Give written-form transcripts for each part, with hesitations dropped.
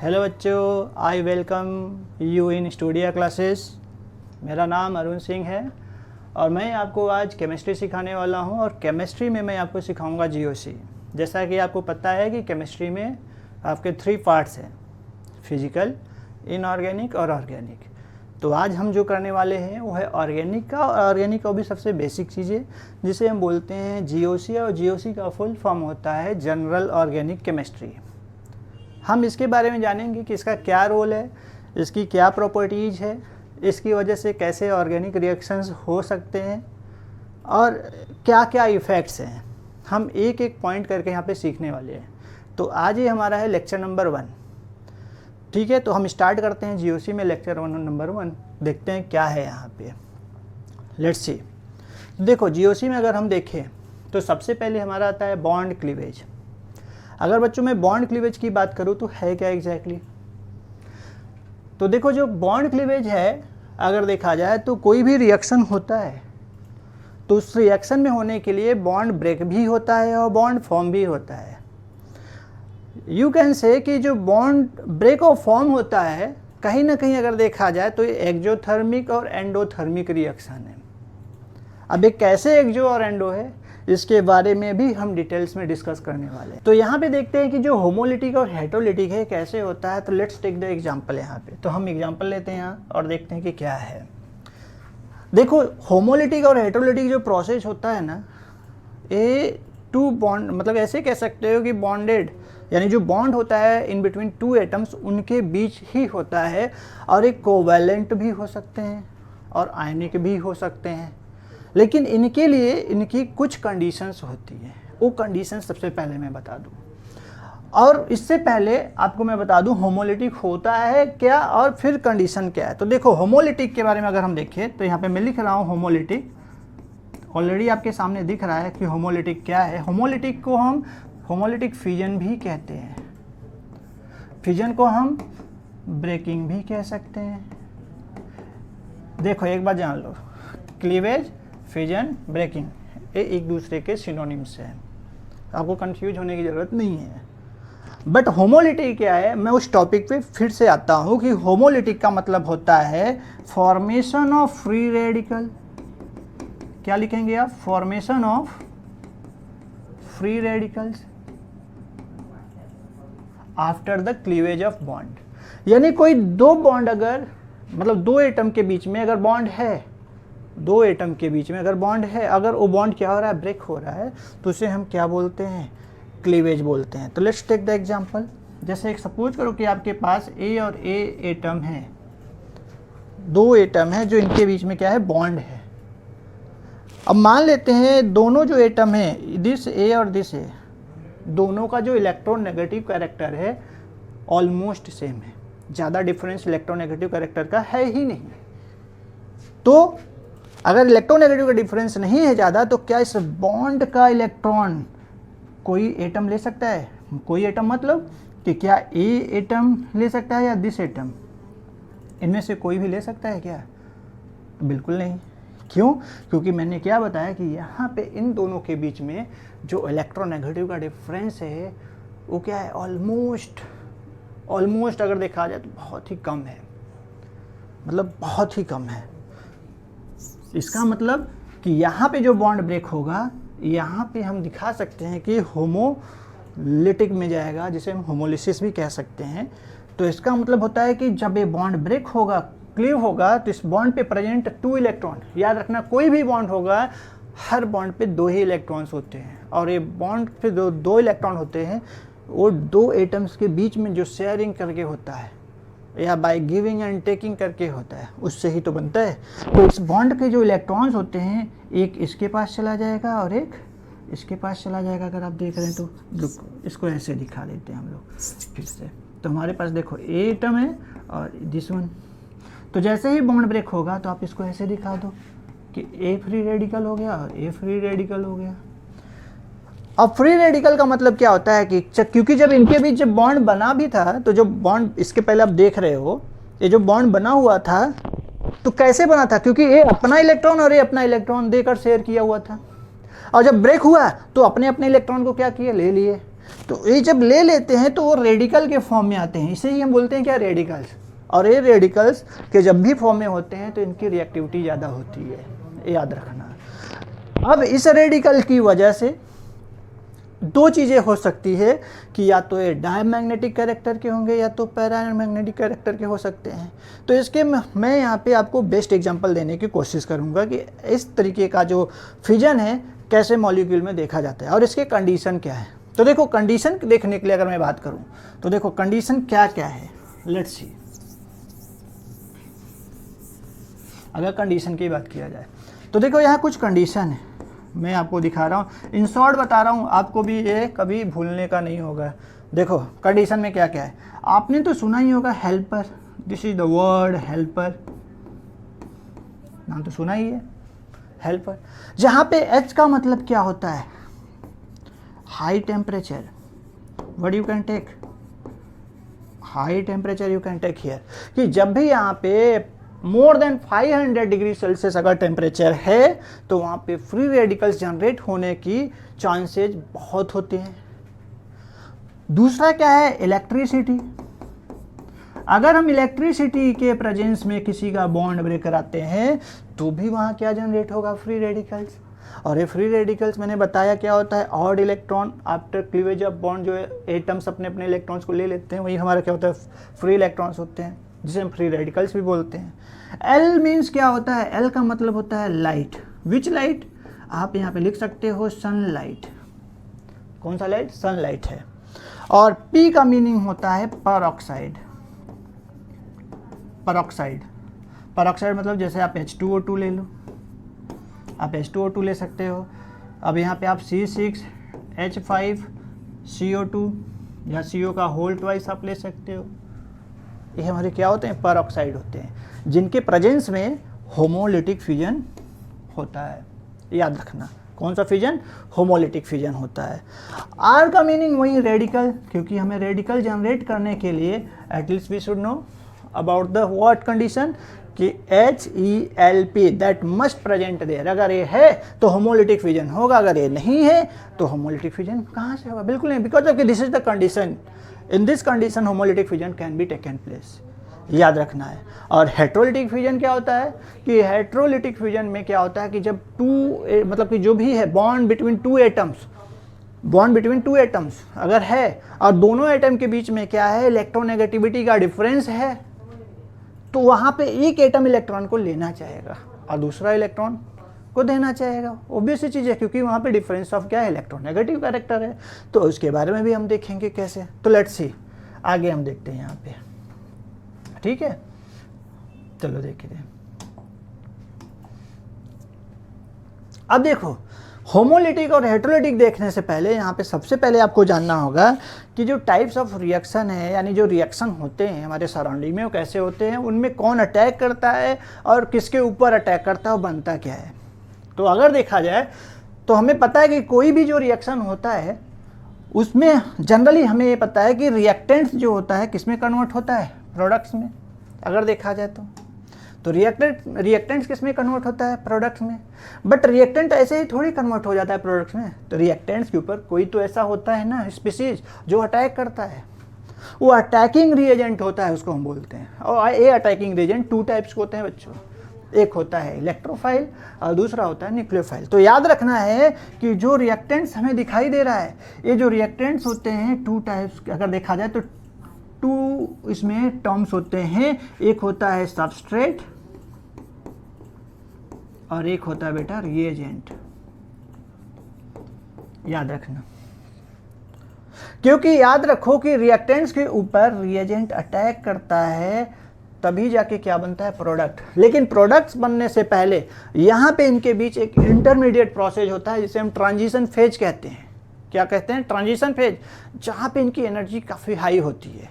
Hello बच्चों, I welcome you in studio classes. मेरा नाम अरुण सिंह है और मैं आपको आज केमिस्ट्री सिखाने वाला हूं और केमिस्ट्री में मैं आपको सिखाऊंगा जीओसी। जैसा कि आपको पता है कि केमिस्ट्री में आपके 3 पार्ट्स हैं, फिजिकल, इनऑर्गेनिक और ऑर्गेनिक। तो आज हम जो करने वाले हैं वो है ऑर्गेनिक का, और ऑर्गेनिक का भी सबसे बेसिक चीज़ है जिसे हम बोलते हैं जीओसी, और जीओसी का फुल फॉर्म होता है जनरल ऑर्गेनिक केमिस्ट्री। हम इसके बारे में जानेंगे कि इसका क्या रोल है, इसकी क्या प्रॉपर्टीज़ है, इसकी वजह से कैसे ऑर्गेनिक रिएक्शंस हो सकते हैं और क्या क्या इफ़ेक्ट्स हैं। हम एक एक पॉइंट करके यहाँ पे सीखने वाले हैं। तो आज ही हमारा है लेक्चर नंबर 1। ठीक है, तो हम स्टार्ट करते हैं जीओसी में लेक्चर नंबर 1। देखते हैं क्या है यहाँ पे। Let's see. देखो, जीओसी में अगर हम देखें तो सबसे पहले हमारा आता है बॉन्ड क्लीवेज। अगर बच्चों मैं बॉन्ड क्लीवेज की बात करूं तो है क्या एग्जैक्टली? तो देखो, जो बॉन्ड क्लीवेज है अगर देखा जाए तो कोई भी रिएक्शन होता है तो उस रिएक्शन में होने के लिए बॉन्ड ब्रेक भी होता है और बॉन्ड फॉर्म भी होता है। यू कैन से कि जो बॉन्ड ब्रेक और फॉर्म होता है कहीं ना कहीं अगर देखा जाए तो ये एक्जोथर्मिक और एंडोथर्मिक रिएक्शन है। अब ये कैसे एक्जो और एंडो है इसके बारे में भी हम डिटेल्स में डिस्कस करने वाले हैं। तो यहाँ पे देखते हैं कि जो होमोलिटिक और हेटेरोलिटिक है कैसे होता है। तो लेट्स टेक द एग्जांपल। यहाँ पे तो हम एग्जांपल लेते हैं यहाँ और देखते हैं कि क्या है। देखो, होमोलिटिक और हेटेरोलिटिक जो प्रोसेस होता है ना, ये 2 बॉन्ड, मतलब ऐसे कह सकते हो कि बॉन्डेड, यानी जो बॉन्ड होता है इन बिटवीन 2 एटम्स उनके बीच ही होता है, और एक कोवैलेंट भी हो सकते हैं और आयनिक भी हो सकते हैं। लेकिन इनके लिए इनकी कुछ कंडीशंस होती हैं। वो कंडीशंस सबसे पहले मैं बता दूं, और इससे पहले आपको मैं बता दूं होमोलिटिक होता है क्या और फिर कंडीशन क्या है। तो देखो, होमोलिटिक के बारे में अगर हम देखें तो यहाँ पे मैं लिख रहा हूँ होमोलिटिक। ऑलरेडी आपके सामने दिख रहा है कि होमोलिटिक क्या है। होमोलिटिक को हम होमोलिटिक फिजन भी कहते हैं। फिजन को हम ब्रेकिंग भी कह सकते हैं। देखो, एक बात जान लो, क्लीवेज, फिजन, ब्रेकिंग, ये एक दूसरे के सिनोनिम्स हैं। आपको कंफ्यूज होने की ज़रूरत नहीं है। बट होमोलिटिक क्या है, मैं उस टॉपिक पे फिर से आता हूँ कि होमोलिटिक का मतलब होता है फॉर्मेशन ऑफ फ्री रेडिकल। क्या लिखेंगे आप? Formation of free radicals after the cleavage of bond. यानी कोई 2 बॉन्ड, अगर मतलब 2 एटम के बीच में अगर बॉन्ड है, 2 एटम के बीच में अगर बॉन्ड है, अगर वो बॉन्ड क्या हो रहा है, ब्रेक हो रहा है, तो उसे हम क्या बोलते हैं? क्लीवेज बोलते हैं। तो लेट्स टेक द एग्जांपल। जैसे एक सपोज करो कि आपके पास ए और ए एटम है, 2 एटम है जो इनके बीच में क्या है, बॉन्ड है। अब मान लेते हैं दोनों जो एटम है, दिस ए और दिस ए, दोनों का जो इलेक्ट्रोनेगेटिव कैरेक्टर है ऑलमोस्ट सेम है। ज़्यादा डिफरेंस इलेक्ट्रोनेगेटिव कैरेक्टर का है ही नहीं। तो अगर इलेक्ट्रोनेगेटिव का डिफरेंस नहीं है ज़्यादा, तो क्या इस बॉन्ड का इलेक्ट्रॉन कोई एटम ले सकता है? कोई एटम मतलब कि क्या ए एटम ले सकता है या दिस एटम? इनमें से कोई भी ले सकता है क्या? बिल्कुल नहीं। क्यों? क्योंकि मैंने क्या बताया कि यहाँ पे इन दोनों के बीच में जो इलेक्ट्रोनेगेटिव का डिफरेंस है वो क्या है, ऑलमोस्ट अगर देखा जाए तो बहुत ही कम है, मतलब बहुत ही कम है। इसका मतलब कि यहाँ पे जो बॉन्ड ब्रेक होगा, यहाँ पे हम दिखा सकते हैं कि होमोलिटिक में जाएगा, जिसे हम होमोलिसिस भी कह सकते हैं। तो इसका मतलब होता है कि जब ये बॉन्ड ब्रेक होगा, क्लीव होगा, तो इस बॉन्ड पे प्रेजेंट 2 इलेक्ट्रॉन। याद रखना, कोई भी बॉन्ड होगा हर बॉन्ड पे 2 ही इलेक्ट्रॉन्स होते हैं, और ये बॉन्ड पे जो 2 इलेक्ट्रॉन होते हैं वो 2 एटम्स के बीच में जो शेयरिंग करके होता है या बाय गिविंग एंड टेकिंग करके होता है, उससे ही तो बनता है। तो इस बॉन्ड के जो इलेक्ट्रॉन्स होते हैं, एक इसके पास चला जाएगा और एक इसके पास चला जाएगा। अगर आप देख रहे हैं तो इसको ऐसे दिखा देते हैं हम लोग फिर से। तो हमारे पास देखो ए एटम है और दिस वन। तो जैसे ही बॉन्ड ब्रेक होगा तो आप इसको ऐसे दिखा दो कि ए फ्री रेडिकल हो गया और ए फ्री रेडिकल हो गया। अब फ्री रेडिकल का मतलब क्या होता है कि क्योंकि जब इनके बीच जब बॉन्ड बना भी था, तो जो बॉन्ड इसके पहले आप देख रहे हो, ये जो बॉन्ड बना हुआ था तो कैसे बना था? क्योंकि ये अपना इलेक्ट्रॉन और ये अपना इलेक्ट्रॉन देकर शेयर किया हुआ था, और जब ब्रेक हुआ तो अपने अपने इलेक्ट्रॉन को क्या किए, ले लिए। तो ये जब ले लेते हैं तो वो रेडिकल के फॉर्म में आते हैं, इसे ही हम बोलते हैं क्या, रेडिकल्स। और ये रेडिकल्स के जब भी फॉर्म में होते हैं तो इनकी रिएक्टिविटी ज़्यादा होती है, याद रखना। अब इस रेडिकल की वजह से दो चीज़ें हो सकती है कि या तो ये डायमैग्नेटिक कैरेक्टर के होंगे या तो पैरामैग्नेटिक कैरेक्टर के हो सकते हैं। तो इसके मैं यहाँ पे आपको बेस्ट एग्जांपल देने की कोशिश करूँगा कि इस तरीके का जो फिजन है कैसे मॉलिक्यूल में देखा जाता है और इसके कंडीशन क्या है। तो देखो कंडीशन देखने के लिए अगर मैं बात करूँ तो देखो कंडीशन क्या क्या है, लेट्स सी। अगर कंडीशन की बात किया जाए तो देखो यहाँ कुछ कंडीशन है, मैं आपको दिखा रहा हूँ, इन शॉर्ट बता रहा हूँ, आपको भी ये कभी भूलने का नहीं होगा। देखो कंडीशन में क्या क्या है, आपने तो सुना ही होगा helper, this is the word helper, नाम तो सुना ही है हेल्पर, जहाँ पे H का मतलब क्या होता है, high temperature, what you can take, high temperature you can take here, कि जब भी यहाँ पे मोर देन 500 डिग्री सेल्सियस अगर टेम्परेचर है तो वहाँ पे फ्री रेडिकल्स जनरेट होने की चांसेस बहुत होते हैं। दूसरा क्या है, इलेक्ट्रिसिटी। अगर हम इलेक्ट्रिसिटी के प्रेजेंस में किसी का बॉन्ड ब्रेक कराते हैं तो भी वहाँ क्या जनरेट होगा, फ्री रेडिकल्स। और ये फ्री रेडिकल्स मैंने बताया क्या होता है, odd electron after cleavage of bond, जो एटम्स अपने अपने इलेक्ट्रॉन्स को ले लेते हैं, वही हमारा क्या होता है, फ्री इलेक्ट्रॉन्स होते हैं, जिसे हम फ्री रेडिकल्स भी बोलते हैं। एल मीन्स क्या होता है, एल का मतलब होता है लाइट। विच लाइट, आप यहाँ पे लिख सकते हो सनलाइट। कौन सा लाइट, सनलाइट है। और पी का मीनिंग होता है परऑक्साइड। परऑक्साइड, परऑक्साइड मतलब जैसे आप H2O2 ले लो, आप H2O2 ले सकते हो। अब यहाँ पे आप C6H5CO2 या CO का होल ट्वाइस आप ले सकते हो। ये हमारे क्या होते हैं, परऑक्साइड होते हैं, जिनके प्रेजेंस में होमोलिटिक फिजन होता है। याद रखना कौन सा फिजन, होमोलिटिक फिजन होता है। आर का मीनिंग वही रेडिकल, क्योंकि हमें रेडिकल जनरेट करने के लिए at least we should know about the what condition कि HELP that must present there. अगर ये है तो होमोलिटिक फिजन होगा, अगर ये नहीं है तो होमोलिटिक फिजन कहाँ से होगा, बिल्कुल नहीं, because of this is the condition. In this condition homolytic fission can be taken place, याद रखना है। और हेट्रोलिटिक फ्यूजन क्या होता है कि हेट्रोलिटिक फ्यूजन में क्या होता है कि जब मतलब कि जो भी है bond between two atoms, bond between two atoms अगर है और दोनों एटम के बीच में क्या है, इलेक्ट्रोनेगेटिविटी का डिफरेंस है, तो वहाँ पे एक एटम इलेक्ट्रॉन को लेना चाहेगा और दूसरा इलेक्ट्रॉन को देना चाहेगा। ऑब्वियस चीज़ है, क्योंकि वहाँ पे डिफरेंस ऑफ क्या है, इलेक्ट्रोनेगेटिव कैरेक्टर है। तो उसके बारे में भी हम देखेंगे कैसे। तो लेट्स सी, आगे हम देखते हैं यहाँ पे, ठीक है, चलो देखिए। अब देखो होमोलिटिक और हेट्रोलिटिक देखने से पहले यहाँ पे सबसे पहले आपको जानना होगा कि जो टाइप्स ऑफ रिएक्शन है, यानी जो रिएक्शन होते हैं हमारे सराउंडिंग में वो कैसे होते हैं, उनमें कौन अटैक करता है और किसके ऊपर अटैक करता है और बनता क्या है। तो अगर देखा जाए तो हमें पता है कि कोई भी जो रिएक्शन होता है उसमें जनरली हमें ये पता है कि रिएक्टेंट्स जो होता है किस में कन्वर्ट होता है, प्रोडक्ट्स में। अगर देखा जाए तो रिएक्टेंट्स किस में कन्वर्ट होता है, प्रोडक्ट्स में। बट रिएक्टेंट ऐसे ही थोड़ी कन्वर्ट हो जाता है प्रोडक्ट्स में। तो रिएक्टेंट्स के ऊपर कोई तो ऐसा होता है ना स्पीसीज जो अटैक करता है, वो अटैकिंग रिएजेंट होता है, उसको हम बोलते हैं। और ये अटैकिंग रिएजेंट टू टाइप्स के होते हैं बच्चों, एक होता है इलेक्ट्रोफाइल और दूसरा होता है न्यूक्लियोफाइल। तो याद रखना है कि जो रिएक्टेंट्स हमें दिखाई दे रहा है, ये जो रिएक्टेंट्स होते हैं टू टाइप्स, अगर देखा जाए तो टू इसमें टर्म्स होते हैं। एक होता है सबस्ट्रेट और एक होता है बेटा रिएजेंट। याद रखना, क्योंकि याद रखो कि रिएक्टेंट्स के ऊपर रिएजेंट अटैक करता है तभी जाके क्या बनता है, प्रोडक्ट। लेकिन प्रोडक्ट्स बनने से पहले यहाँ पे इनके बीच एक इंटरमीडिएट प्रोसेस होता है जिसे हम ट्रांजिशन फेज कहते हैं। क्या कहते हैं, ट्रांजिशन फेज, जहाँ पे इनकी एनर्जी काफ़ी हाई होती है।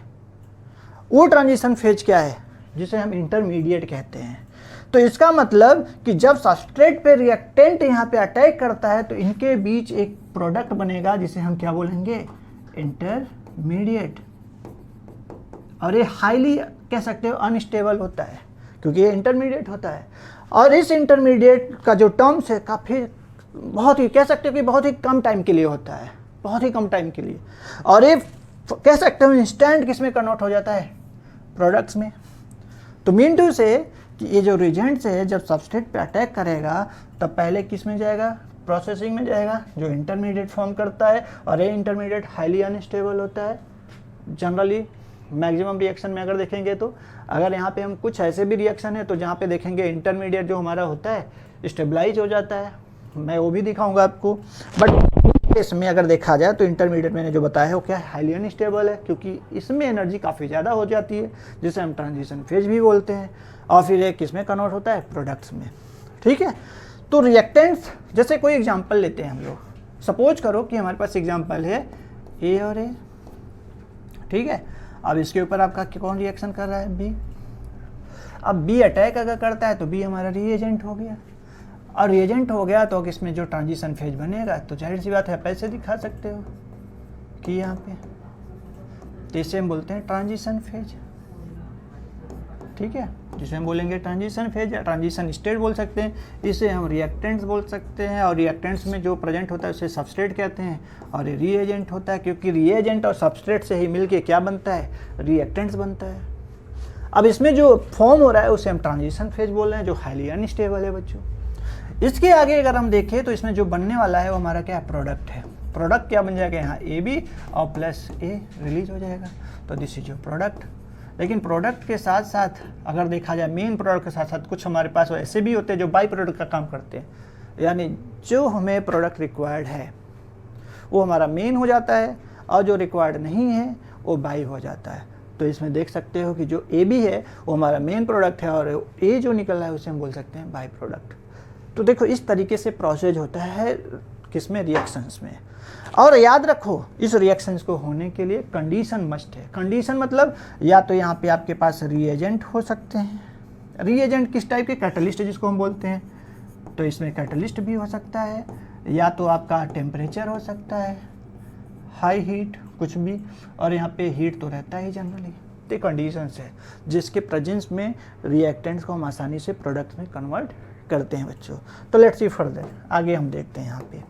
वो ट्रांजिशन फेज क्या है, जिसे हम इंटरमीडिएट कहते हैं। तो इसका मतलब कि जब सबस्ट्रेट पे रिएक्टेंट यहाँ पे अटैक करता है तो इनके बीच एक प्रोडक्ट बनेगा जिसे हम क्या बोलेंगे, इंटरमीडिएट। और ये हाईली कह सकते हो अनस्टेबल होता है क्योंकि ये इंटरमीडिएट होता है। और इस इंटरमीडिएट का जो टर्म्स है काफ़ी बहुत ही कह सकते हो कि बहुत ही कम टाइम के लिए होता है। बहुत ही कम टाइम के लिए। और ये कह सकते हो इंस्टेंट किस में कन्वर्ट हो जाता है, प्रोडक्ट्स में। तो मीन टू से कि ये जो रिजेंट्स है जब सबस्ट्रेट पे अटैक करेगा तब पहले किस में जाएगा, प्रोसेसिंग में जाएगा, जो इंटरमीडिएट फॉर्म करता है। और ये इंटरमीडिएट हाईली अनस्टेबल होता है जनरली। मैक्सिमम रिएक्शन में अगर देखेंगे तो अगर यहाँ पे हम कुछ ऐसे भी रिएक्शन है तो जहाँ पे देखेंगे इंटरमीडिएट जो हमारा होता है स्टेबलाइज हो जाता है, मैं वो भी दिखाऊंगा आपको। बट इसमें अगर देखा जाए तो इंटरमीडिएट मैंने जो बताया है वो क्या है, हाईली अनस्टेबल है, क्योंकि इसमें एनर्जी काफ़ी ज़्यादा हो जाती है जिसे हम ट्रांजिशन फेज भी बोलते हैं। और फिर एक किस में कन्वर्ट होता है, प्रोडक्ट्स में। ठीक है, तो रिएक्टेंट्स जैसे कोई एग्जांपल लेते हैं हम लोग, सपोज करो कि हमारे पास एग्जांपल है ए और ए, ठीक है। अब इसके ऊपर आपका कौन रिएक्शन कर रहा है, बी। अब बी अटैक अगर करता है तो बी हमारा रिएजेंट हो गया, और रिएजेंट हो गया तो इसमें जो ट्रांजिशन फेज बनेगा तो जाहिर सी बात है पैसे दिखा सकते हो कि यहाँ पे, तो इसे हम बोलते हैं ट्रांजिशन फेज। ठीक है, जिसे हम बोलेंगे ट्रांजिशन फेज या ट्रांजिशन स्टेट बोल सकते हैं, इसे हम रिएक्टेंट्स बोल सकते हैं। और रिएक्टेंट्स में जो प्रेजेंट होता है उसे सबस्ट्रेट कहते हैं, और ये रिएजेंट होता है, क्योंकि रिएजेंट और सबस्ट्रेट से ही मिलके क्या बनता है, रिएक्टेंट्स बनता है। अब इसमें जो फॉर्म हो रहा है उसे हम ट्रांजिशन फेज बोल रहे हैं, जो हाईली अनस्टेबल है बच्चों। इसके आगे अगर हम देखें तो इसमें जो बनने वाला है वो हमारा क्या है, प्रोडक्ट है। प्रोडक्ट क्या बन जाएगा, यहाँ ए बी और प्लस ए रिलीज हो जाएगा, तो दिस इज योर प्रोडक्ट। लेकिन प्रोडक्ट के साथ साथ अगर देखा जाए मेन प्रोडक्ट के साथ साथ कुछ हमारे पास ऐसे भी होते हैं जो बाई प्रोडक्ट का काम करते हैं, यानी जो हमें प्रोडक्ट रिक्वायर्ड है वो हमारा मेन हो जाता है, और जो रिक्वायर्ड नहीं है वो बाई हो जाता है। तो इसमें देख सकते हो कि जो ए बी है वो हमारा मेन प्रोडक्ट है, और ए जो निकल रहा है उसे हम बोल सकते हैं बाई प्रोडक्ट। तो देखो इस तरीके से प्रोसेस होता है किसमें, रिएक्शंस में। और याद रखो इस रिएक्शंस को होने के लिए कंडीशन मस्ट है। कंडीशन मतलब या तो यहाँ पे आपके पास रिएजेंट हो सकते हैं, रिएजेंट किस टाइप के, कैटलिस्ट जिसको हम बोलते हैं, तो इसमें कैटलिस्ट भी हो सकता है, या तो आपका टेम्परेचर हो सकता है, हाई हीट कुछ भी, और यहाँ पे हीट तो रहता ही जनरली। तो कंडीशंस है जिसके प्रेजेंस में रिएक्टेंट्स को हम आसानी से प्रोडक्ट में कन्वर्ट करते हैं बच्चों। तो लेट्स सी फर्दर, आगे हम देखते हैं। यहाँ पे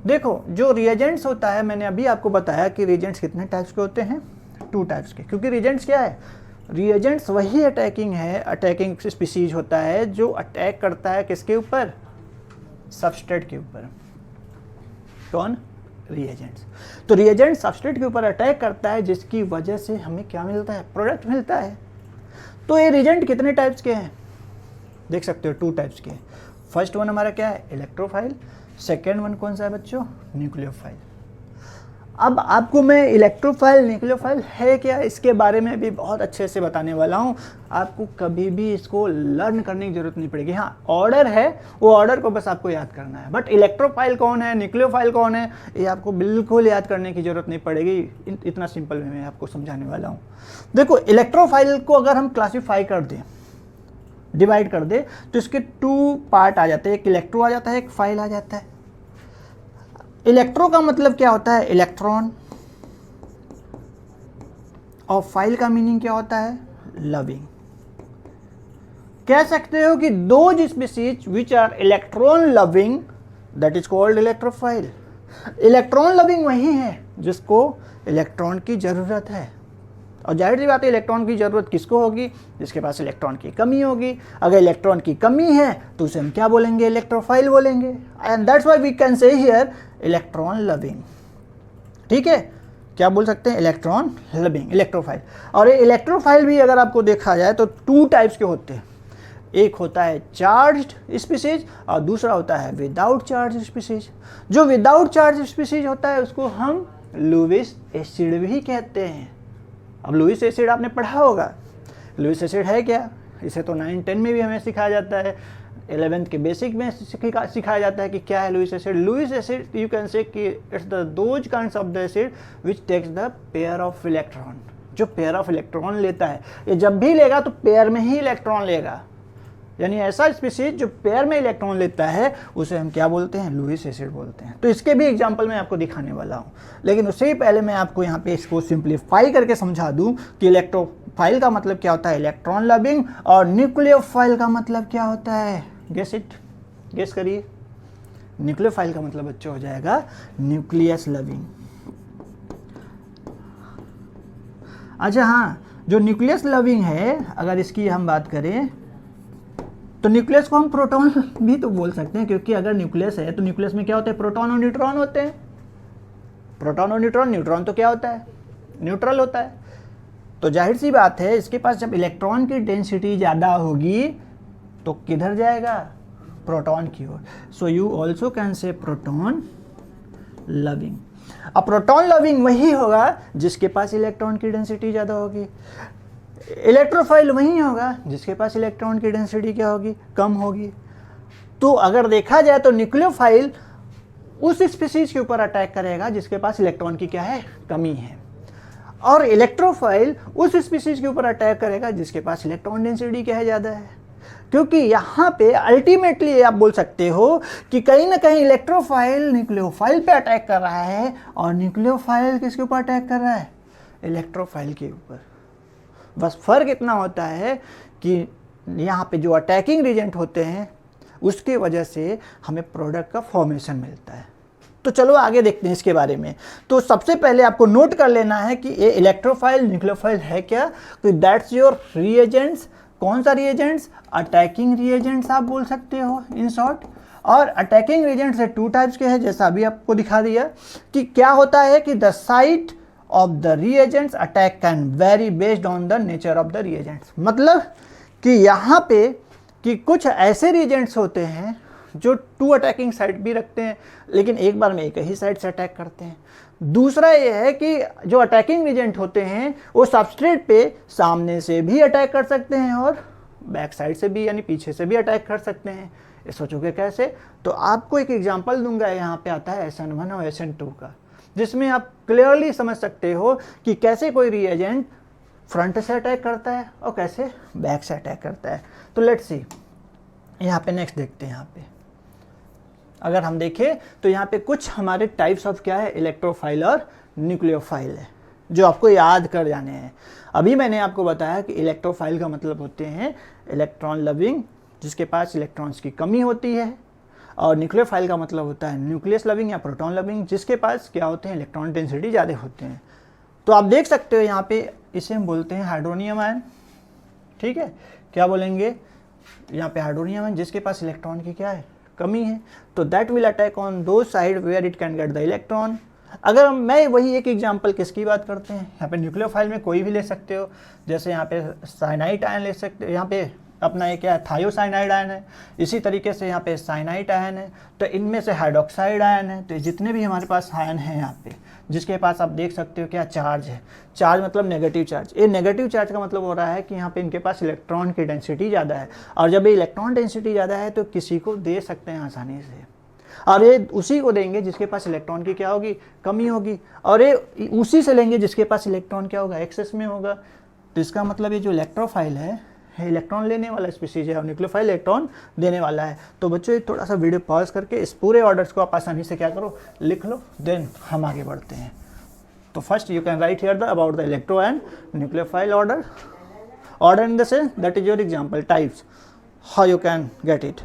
देखो जो रिएजेंट्स होता है, मैंने अभी आपको बताया कि रिएजेंट्स कितने टाइप्स के होते हैं, 2 टाइप्स के। क्योंकि रिएजेंट्स क्या है, रिएजेंट्स वही अटैकिंग है, अटैकिंग स्पीसीज होता है जो अटैक करता है किसके ऊपर, सबस्ट्रेट के ऊपर। कौन, रिएजेंट्स। तो रिएजेंट सबस्ट्रेट के ऊपर अटैक करता है जिसकी वजह से हमें क्या मिलता है, प्रोडक्ट मिलता है। तो ये रिएजेंट कितने टाइप्स के हैं, देख सकते हो 2 टाइप्स के। फर्स्ट वन हमारा क्या है, इलेक्ट्रोफाइल। सेकेंड वन कौन सा है बच्चों, न्यूक्लियोफाइल। अब आपको मैं इलेक्ट्रोफाइल न्यूक्लियोफाइल है क्या इसके बारे में भी बहुत अच्छे से बताने वाला हूँ। आपको कभी भी इसको लर्न करने की जरूरत नहीं पड़ेगी। हाँ ऑर्डर है, वो ऑर्डर को बस आपको याद करना है। बट इलेक्ट्रोफाइल कौन है, न्यूक्लियोफाइल कौन है, ये आपको बिल्कुल याद करने की जरूरत नहीं पड़ेगी। इतना सिंपल में मैं आपको समझाने वाला हूँ। देखो इलेक्ट्रोफाइल को अगर हम क्लासीफाई कर दें, डिवाइड कर दे, तो इसके 2 पार्ट आ जाते हैं, एक इलेक्ट्रो आ जाता है, एक फाइल आ जाता है। इलेक्ट्रो का मतलब क्या होता है, इलेक्ट्रॉन, और फाइल का मीनिंग क्या होता है, लविंग। कह सकते हो कि those species which are electron loving that is called electrophile. Electron loving वही है जिसको इलेक्ट्रॉन की जरूरत है, और जाहिर सी बात है इलेक्ट्रॉन की जरूरत किसको होगी, जिसके पास इलेक्ट्रॉन की कमी होगी। अगर इलेक्ट्रॉन की कमी है तो उसे हम क्या बोलेंगे, इलेक्ट्रोफाइल बोलेंगे। And that's why we can say here electron loving. ठीक है, क्या बोल सकते हैं, इलेक्ट्रॉन लविंग, इलेक्ट्रोफाइल। और ये इलेक्ट्रोफाइल भी अगर आपको देखा जाए तो 2 टाइप्स के होते हैं। एक होता है चार्ज्ड स्पीसीज और दूसरा होता है विदाउट चार्ज स्पीसीज। जो विदाउट चार्ज स्पीसीज होता है उसको हम लुईस एसिड भी कहते हैं। अब लुईस एसिड आपने पढ़ा होगा, लुईस एसिड है क्या, इसे तो 9-10 में भी हमें सिखाया जाता है, 11th के बेसिक में सिखाया जाता है कि क्या है Lewis acid. Lewis acid you can say that it's the those kinds of the acid which takes the pair of electron. जो पेयर ऑफ इलेक्ट्रॉन लेता है, ये जब भी लेगा तो पेयर में ही इलेक्ट्रॉन लेगा, यानी ऐसा स्पीसीज जो पेयर में इलेक्ट्रॉन लेता है उसे हम क्या बोलते हैं, लुईस एसिड बोलते हैं। तो इसके भी एग्जांपल मैं आपको दिखाने वाला हूँ, लेकिन उससे ही पहले मैं आपको यहाँ पे इसको सिंप्लीफाई करके समझा दूँ कि इलेक्ट्रोफाइल का मतलब क्या होता है, इलेक्ट्रॉन लविंग, और न्यूक्लियोफाइल का मतलब क्या होता है। गेस इट, गेस करिए। न्यूक्लियोफाइल का मतलब बच्चों हो जाएगा न्यूक्लियस लविंग। अच्छा हाँ, जो न्यूक्लियस लविंग है, अगर इसकी हम बात करें तो न्यूक्लियस को हम प्रोटॉन भी तो बोल सकते हैं, क्योंकि अगर न्यूक्लियस है तो न्यूक्लियस में क्या होता है, प्रोटॉन और न्यूट्रॉन होते हैं। प्रोटॉन और न्यूट्रॉन, न्यूट्रॉन तो क्या होता है, न्यूट्रल होता है। तो जाहिर सी बात है इसके पास जब इलेक्ट्रॉन की डेंसिटी ज़्यादा होगी तो किधर जाएगा, प्रोटॉन की ओर। So you also can say proton loving. अब प्रोटॉन लविंग वही होगा जिसके पास इलेक्ट्रॉन की डेंसिटी ज़्यादा होगी। इलेक्ट्रोफाइल वही होगा जिसके पास इलेक्ट्रॉन की डेंसिटी क्या होगी, कम होगी। तो अगर देखा जाए तो न्यूक्लियोफाइल उस स्पीशीज के ऊपर अटैक करेगा जिसके पास इलेक्ट्रॉन की क्या है, कमी है, और इलेक्ट्रोफाइल उस स्पीशीज के ऊपर अटैक करेगा जिसके पास इलेक्ट्रॉन डेंसिटी क्या है, ज़्यादा है। क्योंकि यहाँ पे अल्टीमेटली आप बोल सकते हो कि कहीं ना कहीं इलेक्ट्रोफाइल न्यूक्लियोफाइल पे अटैक कर रहा है और न्यूक्लियोफाइल किसके ऊपर अटैक कर रहा है, इलेक्ट्रोफाइल के ऊपर। बस फर्क इतना होता है कि यहाँ पे जो अटैकिंग रीजेंट होते हैं उसकी वजह से हमें प्रोडक्ट का फॉर्मेशन मिलता है। तो चलो आगे देखते हैं इसके बारे में। तो सबसे पहले आपको नोट कर लेना है कि ये इलेक्ट्रोफाइल न्यूक्लियोफाइल है क्या, तो दैट्स योर रिएजेंट्स। कौन सा रिएजेंट्स, अटैकिंग रिएजेंट्स आप बोल सकते हो इन शॉर्ट। और अटैकिंग रिएजेंट्स है टू टाइप्स के हैं, जैसा अभी आपको दिखा दिया कि क्या होता है कि the site of the reagents attack can very based on the nature of the reagents. मतलब कि यहाँ पे कि कुछ ऐसे रिएजेंट्स होते हैं जो टू अटैकिंग साइड भी रखते हैं, लेकिन एक बार में एक ही साइड से अटैक करते हैं। दूसरा ये है कि जो अटैकिंग एजेंट होते हैं वो सबस्ट्रेट पे सामने से भी अटैक कर सकते हैं और बैक साइड से भी, यानी पीछे से भी अटैक कर सकते हैं। ये सोचोगे कैसे, तो आपको एक एग्जांपल दूंगा। यहाँ पे आता है SN1 और SN2 का, जिसमें आप क्लियरली समझ सकते हो कि कैसे कोई रिएजेंट फ्रंट से अटैक करता है और कैसे बैक से अटैक करता है। तो लेट्स सी, यहाँ पे नेक्स्ट देखते हैं। यहाँ पे अगर हम देखें तो यहाँ पे कुछ हमारे टाइप्स ऑफ क्या है, इलेक्ट्रोफाइल और न्यूक्लियोफाइल है, जो आपको याद कर जाने हैं। अभी मैंने आपको बताया कि इलेक्ट्रोफाइल का मतलब होते हैं इलेक्ट्रॉन लविंग, जिसके पास इलेक्ट्रॉन्स की कमी होती है, और न्यूक्लियोफाइल का मतलब होता है न्यूक्लियस लविंग या प्रोटॉन लविंग, जिसके पास क्या होते हैं, इलेक्ट्रॉन डेंसिटी ज़्यादा होते हैं। तो आप देख सकते हो यहाँ पे इसे हम बोलते हैं हाइड्रोनियम आयन। ठीक है, क्या बोलेंगे यहाँ पे, हाइड्रोनियम आयन जिसके पास इलेक्ट्रॉन की क्या है, कमी है। तो दैट विल अटैक ऑन दो side where it can get the electron. अगर मैं वही एक एग्जांपल किसकी बात करते हैं, यहाँ पे न्यूक्लियोफाइल में कोई भी ले सकते हो, जैसे यहाँ पे साइनाइड आयन ले सकते हो, यहाँ पे अपना ये क्या है, थायोसाइनाइड आयन है। इसी तरीके से यहाँ पे साइनाइड आयन है, तो इनमें से हाइड्रोक्साइड आयन है। तो जितने भी हमारे पास आयन हैं यहाँ पे, जिसके पास आप देख सकते हो क्या चार्ज है, चार्ज मतलब नेगेटिव चार्ज। ये नेगेटिव चार्ज का मतलब हो रहा है कि यहाँ पे इनके पास इलेक्ट्रॉन की डेंसिटी ज़्यादा है, और जब ये इलेक्ट्रॉन डेंसिटी ज़्यादा है तो किसी को दे सकते हैं आसानी से, और ये उसी को देंगे जिसके पास इलेक्ट्रॉन की क्या होगी, कमी होगी, और ये उसी से लेंगे जिसके पास इलेक्ट्रॉन क्या होगा, एक्सेस में होगा। तो इसका मतलब ये जो इलेक्ट्रोफाइल है इलेक्ट्रॉन लेने वाला स्पीशीज है और न्यूक्लियोफाइल इलेक्ट्रॉन देने वाला है। तो बच्चों थोड़ा सा वीडियो पॉज करके इस पूरे ऑर्डर्स को आप आसानी से क्या करो, लिख लो, देन हम आगे बढ़ते हैं। तो first you can write here the about the electro and nucleophile order. Order in the sense that is your example types, how you can get it,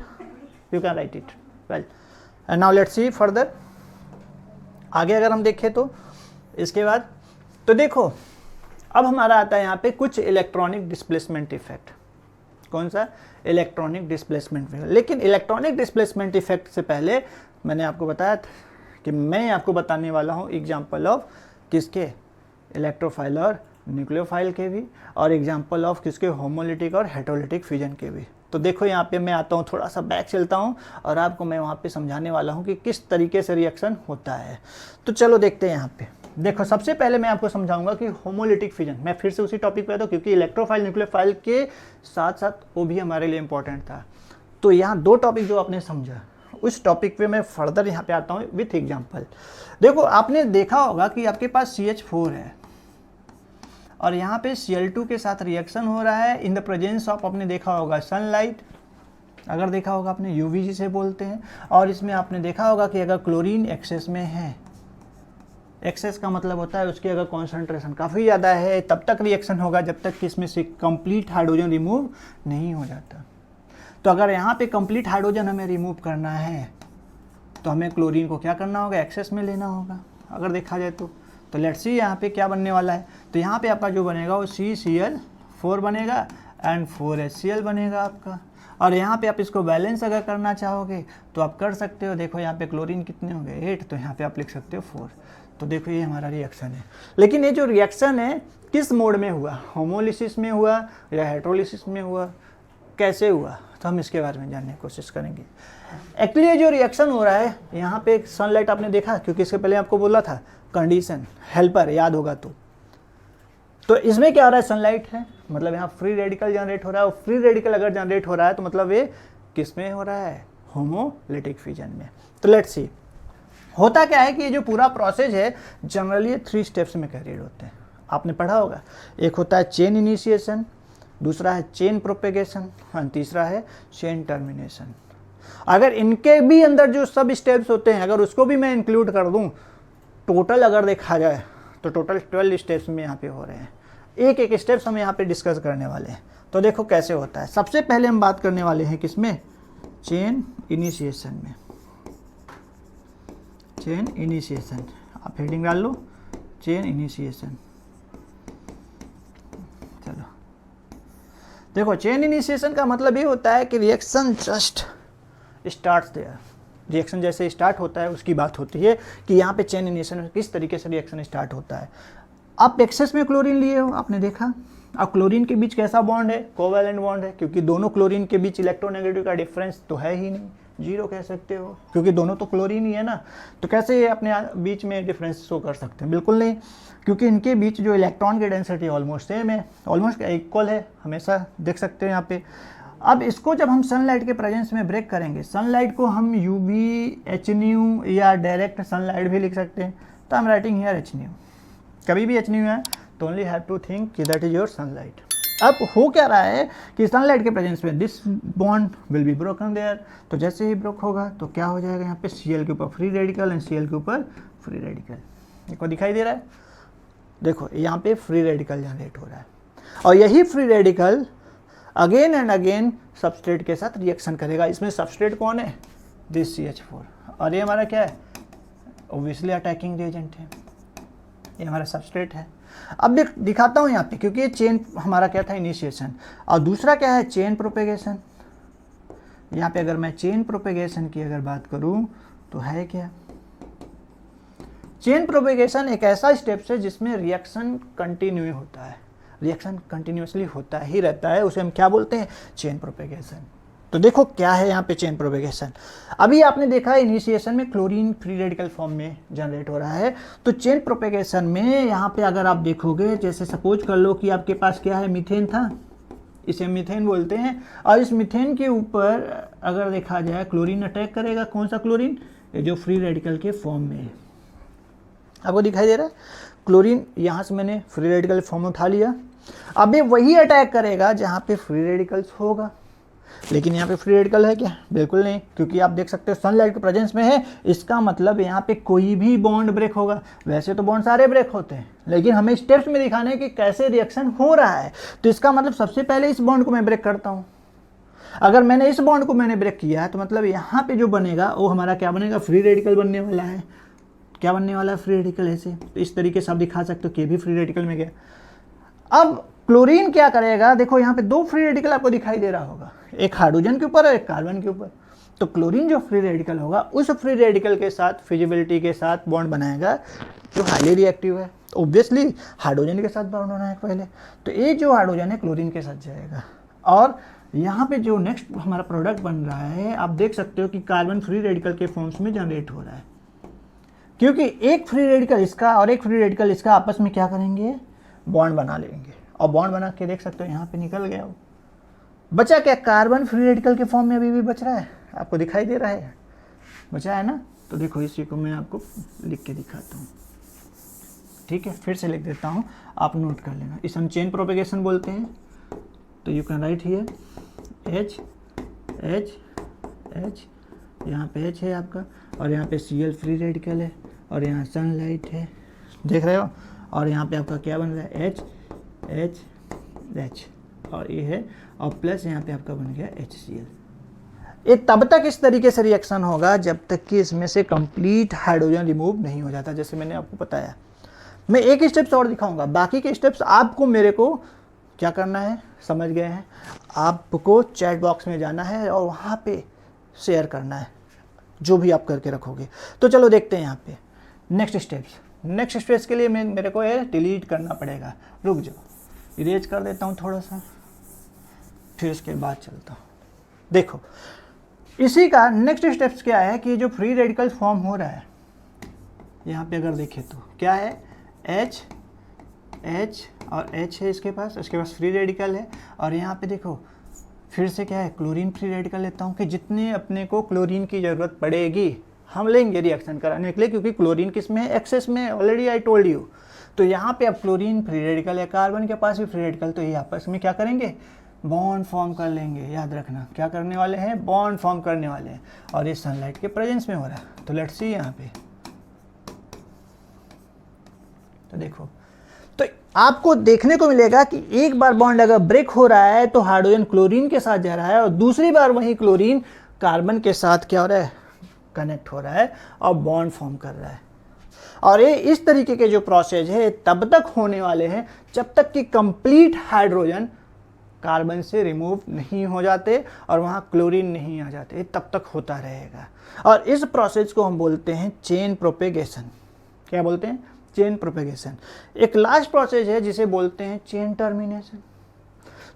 you can write it well. And now let's see further. आगे अगर हम देखें तो इसके बाद तो देखो अब हमारा आता है यहाँ पे कुछ इलेक्ट्रॉनिक डिस्प्लेसमेंट इफेक्ट। कौन सा, इलेक्ट्रॉनिक डिस्प्लेसमेंट इफेक्ट। लेकिन इलेक्ट्रॉनिक डिस्प्लेसमेंट इफेक्ट से पहले मैंने आपको बताया था कि मैं आपको बताने वाला हूँ एग्जांपल ऑफ किसके, इलेक्ट्रोफाइल और न्यूक्लियोफाइल के भी, और एग्जांपल ऑफ किसके, होमोलिटिक और हेटेरोलिटिक फ्यूजन के भी। तो देखो यहाँ पे मैं आता हूँ, थोड़ा सा बैक चलता हूँ और आपको मैं वहाँ पे समझाने वाला हूँ कि किस तरीके से रिएक्शन होता है। तो चलो देखते हैं यहाँ पे। देखो सबसे पहले मैं आपको समझाऊंगा कि होमोलिटिक फ्यूजन, मैं फिर से उसी टॉपिक पे आता हूँ क्योंकि इलेक्ट्रोफाइल न्यूक्लियोफाइल के साथ साथ वो भी हमारे लिए इंपॉर्टेंट था। तो यहाँ दो टॉपिक जो आपने समझा, उस टॉपिक पे मैं फर्दर यहाँ पे आता हूँ विथ एग्जाम्पल। देखो आपने देखा होगा कि आपके पास CH4 है और यहाँ पे Cl2 के साथ रिएक्शन हो रहा है इन द प्रेजेंस ऑफ, आपने देखा होगा सनलाइट, अगर देखा होगा आपने UV जिसे बोलते हैं। और इसमें आपने देखा होगा कि अगर क्लोरीन एक्सेस में है, एक्सेस का मतलब होता है उसकी अगर कॉन्सेंट्रेशन काफ़ी ज़्यादा है, तब तक रिएक्शन होगा जब तक कि इसमें से कंप्लीट हाइड्रोजन रिमूव नहीं हो जाता। तो अगर यहाँ पे कंप्लीट हाइड्रोजन हमें रिमूव करना है तो हमें क्लोरीन को क्या करना होगा, एक्सेस में लेना होगा अगर देखा जाए तो लेट्स सी यहाँ पे क्या बनने वाला है। तो यहाँ पे आपका जो बनेगा वो CCl4 बनेगा एंड 4HCl बनेगा आपका। और यहाँ पे आप इसको बैलेंस अगर करना चाहोगे तो आप कर सकते हो। देखो यहाँ पे क्लोरीन कितने होंगे 8, तो यहाँ पे आप लिख सकते हो 4। तो देखो ये हमारा रिएक्शन है। लेकिन ये जो रिएक्शन है किस मोड में हुआ, होमोलिसिस में हुआ या हेट्रोलिसिस में हुआ, कैसे हुआ, तो हम इसके बारे में जानने की कोशिश करेंगे। एक्चुअली ये जो रिएक्शन हो रहा है यहाँ पे सनलाइट आपने देखा, क्योंकि इसके पहले आपको बोला था कंडीशन हेल्पर, याद होगा तो इसमें क्या हो रहा है, सनलाइट है मतलब यहाँ फ्री रेडिकल जनरेट हो रहा है। और फ्री रेडिकल अगर जनरेट हो रहा है तो मतलब ये किस में हो रहा है, होमोलिटिक फ्यूजन में। तो लेट्स सी होता क्या है कि ये जो पूरा प्रोसेस है जनरली 3 स्टेप्स में कैरिड होते हैं, आपने पढ़ा होगा। एक होता है चेन इनिशिएशन, दूसरा है चेन प्रोपेगेशन और तीसरा है चेन टर्मिनेशन। अगर इनके भी अंदर जो सब स्टेप्स होते हैं अगर उसको भी मैं इंक्लूड कर दूं, टोटल अगर देखा जाए तो टोटल 12 स्टेप्स में यहाँ पे हो रहे हैं। एक एक स्टेप्स हम यहाँ पे डिस्कस करने वाले हैं। तो देखो कैसे होता है। सबसे पहले हम बात करने वाले हैं किसमें, चेन इनिशिएशन में। चेन इनिशिएशन, आप हेडिंग डाल लो, चेन इनिशिएशन। चलो देखो चेन इनिशिएशन का मतलब ये होता है कि reaction just starts there. Reaction जैसे स्टार्ट होता है उसकी बात होती है कि यहाँ पे चेन इनिशिएशन में किस तरीके से रिएक्शन स्टार्ट होता है। आप एक्सेस में क्लोरीन लिए हो, आपने देखा। अब क्लोरीन के बीच कैसा बॉन्ड है, कोवैलेंट बॉन्ड है, क्योंकि दोनों क्लोरीन के बीच इलेक्ट्रोनेगेटिव का डिफरेंस तो है ही नहीं, 0 कह सकते हो, क्योंकि दोनों तो क्लोरीन ही है ना। तो कैसे ये अपने बीच में डिफरेंस शो कर सकते हैं, बिल्कुल नहीं, क्योंकि इनके बीच जो इलेक्ट्रॉन की डेंसिटी ऑलमोस्ट सेम है, ऑलमोस्ट इक्वल है, हमेशा देख सकते हैं यहाँ पे। अब इसको जब हम सनलाइट के प्रेजेंस में ब्रेक करेंगे, सनलाइट को हम UV HNu या डायरेक्ट सनलाइट भी लिख सकते हैं। तो I am writing here HNu, कभी भी HNu है तो ओनली हैव टू थिंक कि दैट इज योर सनलाइट। अब हो क्या रहा है कि सनलाइट के प्रेजेंस में this bond will be broken there. तो जैसे ही ब्रोक होगा तो क्या हो जाएगा, यहाँ पे Cl के ऊपर फ्री रेडिकल एंड Cl के ऊपर फ्री रेडिकल। देखो दिखाई दे रहा है, देखो यहाँ पे फ्री रेडिकल जनरेट हो रहा है और यही free radical again and again substrate के साथ रिएक्शन करेगा। इसमें सबस्ट्रेट कौन है, दिस CH4, और ये हमारा क्या है, ऑब्वियसली अटैकिंग रिएजेंट है, ये हमारा सबस्ट्रेट है। अब दिखाता हूँ यहाँ पे, क्योंकि ये चेन हमारा क्या था, इनिशिएशन, और दूसरा क्या है, चेन प्रोपेगेशन। यहाँ पे अगर मैं चेन प्रोपेगेशन की अगर बात करूँ तो है क्या, चेन प्रोपेगेशन एक ऐसा स्टेप्स है जिसमें रिएक्शन कंटिन्यू होता है, रिएक्शन कंटिन्यूसली होता ही रहता है, उसे हम क्या बोलते हैं, चेन प्रोपेगेशन। तो देखो क्या है यहाँ पे चेन प्रोपेगेशन। अभी आपने देखा है इनिशिएशन में क्लोरीन फ्री रेडिकल फॉर्म में जनरेट हो रहा है। तो चेन प्रोपेगेशन में यहाँ पे अगर आप देखोगे, जैसे सपोज कर लो कि आपके पास क्या है, मीथेन था, इसे मीथेन बोलते हैं, और इस मीथेन के ऊपर अगर देखा जाए क्लोरीन अटैक करेगा। कौन सा क्लोरीन, ये जो फ्री रेडिकल के फॉर्म में है, आपको दिखाई दे रहा है क्लोरीन, यहाँ से मैंने फ्री रेडिकल फॉर्म उठा लिया। अब ये वही अटैक करेगा जहाँ पे फ्री रेडिकल्स होगा, लेकिन यहाँ पे फ्री रेडिकल है क्या, बिल्कुल नहीं, क्योंकि आप देख सकते हो सनलाइट के प्रेजेंस में है। इसका मतलब यहाँ पे कोई भी बॉन्ड ब्रेक होगा। वैसे तो बॉन्ड सारे ब्रेक होते हैं, लेकिन हमें स्टेप्स में दिखाने कि कैसे रिएक्शन हो रहा है। तो इसका मतलब सबसे पहले इस बॉन्ड को मैं ब्रेक करता हूँ। अगर मैंने इस बॉन्ड को ब्रेक किया है तो मतलब यहाँ पे जो बनेगा वो हमारा क्या बनेगा, फ्री रेडिकल बनने वाला है। क्या बनने वाला है, फ्री रेडिकल। ऐसे तो इस तरीके से आप दिखा सकते हो कि भी फ्री रेडिकल में गया। अब क्लोरीन क्या करेगा, देखो यहाँ पे 2 फ्री रेडिकल आपको दिखाई दे रहा होगा, एक हाइड्रोजन के ऊपर और एक कार्बन के ऊपर। तो क्लोरीन जो फ्री रेडिकल होगा उस फ्री रेडिकल के साथ फिजिबिलिटी के साथ बॉन्ड बनाएगा जो हाईली रिएक्टिव है। तो ऑब्वियसली हाइड्रोजन के साथ बॉन्ड होना है पहले, तो ये जो हाइड्रोजन है क्लोरीन के साथ जाएगा। और यहाँ पे जो नेक्स्ट हमारा प्रोडक्ट बन रहा है, आप देख सकते हो कि कार्बन फ्री रेडिकल के फॉर्म्स में जनरेट हो रहा है, क्योंकि एक फ्री रेडिकल इसका और एक फ्री रेडिकल इसका आपस में क्या करेंगे, बॉन्ड बना लेंगे। और बॉन्ड बना के देख सकते हो यहाँ पे निकल गया, वो बचा क्या, कार्बन फ्री रेडिकल के फॉर्म में अभी भी बच रहा है, आपको दिखाई दे रहा है, बचा है ना। तो देखो इसी को मैं आपको लिख के दिखाता हूँ, ठीक है, फिर से लिख देता हूँ, आप नोट कर लेना। इसे हम चेन प्रोपेगेशन बोलते हैं। तो you can write here H H H, यहाँ पे H है आपका, और यहाँ पे Cl फ्री रेडिकल है, और यहाँ सनलाइट है, देख रहे हो, और यहाँ पे आपका क्या बन रहा है, H H H, और ये है, और प्लस यहाँ पे आपका बन गया HCl। ये तब तक इस तरीके से रिएक्शन होगा जब तक कि इसमें से कंप्लीट हाइड्रोजन रिमूव नहीं हो जाता, जैसे मैंने आपको बताया। मैं एक स्टेप्स और दिखाऊंगा, बाकी के स्टेप्स आपको मेरे को क्या करना है, समझ गए हैं। आपको चैट बॉक्स में जाना है और वहाँ पे शेयर करना है जो भी आप करके रखोगे। तो चलो देखते हैं यहाँ पे नेक्स्ट स्टेप्स। नेक्स्ट स्टेप्स के लिए मेरे को ये डिलीट करना पड़ेगा, रुक जाओ, इरेज कर देता हूँ थोड़ा सा, फिर उसके बाद चलता हूँ। देखो इसी का नेक्स्ट स्टेप्स क्या है कि जो फ्री रेडिकल फॉर्म हो रहा है यहाँ पे अगर देखें तो क्या है, H और H है इसके पास फ्री रेडिकल है। और यहाँ पे देखो फिर से क्या है, क्लोरीन फ्री रेडिकल लेता हूँ कि जितने अपने को क्लोरीन की ज़रूरत पड़ेगी हम लेंगे रिएक्शन कराने के लिए, क्योंकि क्लोरीन किस में है, एक्सेस में, ऑलरेडी आई टोल्ड यू। तो यहाँ पे अब क्लोरीन फ्री रेडिकल है, कार्बन के पास भी फ्री रेडिकल, तो ये आपस में क्या करेंगे, बॉन्ड फॉर्म कर लेंगे। याद रखना क्या करने वाले हैं, बॉन्ड फॉर्म करने वाले हैं, और ये सनलाइट के प्रेजेंस में हो रहा है। तो लेट्स सी यहाँ पे, तो देखो तो आपको देखने को मिलेगा कि एक बार बॉन्ड अगर ब्रेक हो रहा है तो हाइड्रोजन क्लोरीन के साथ जा रहा है, और दूसरी बार वही क्लोरीन कार्बन के साथ क्या हो रहा है, कनेक्ट हो रहा है और बॉन्ड फॉर्म कर रहा है। और ये इस तरीके के जो प्रोसेस है तब तक होने वाले हैं जब तक कि कंप्लीट हाइड्रोजन कार्बन से रिमूव नहीं हो जाते और वहाँ क्लोरीन नहीं आ जाते, तब तक होता रहेगा। और इस प्रोसेस को हम बोलते हैं चेन प्रोपेगेशन। क्या बोलते हैं, चेन प्रोपेगेशन। एक लास्ट प्रोसेस है जिसे बोलते हैं चेन टर्मिनेशन।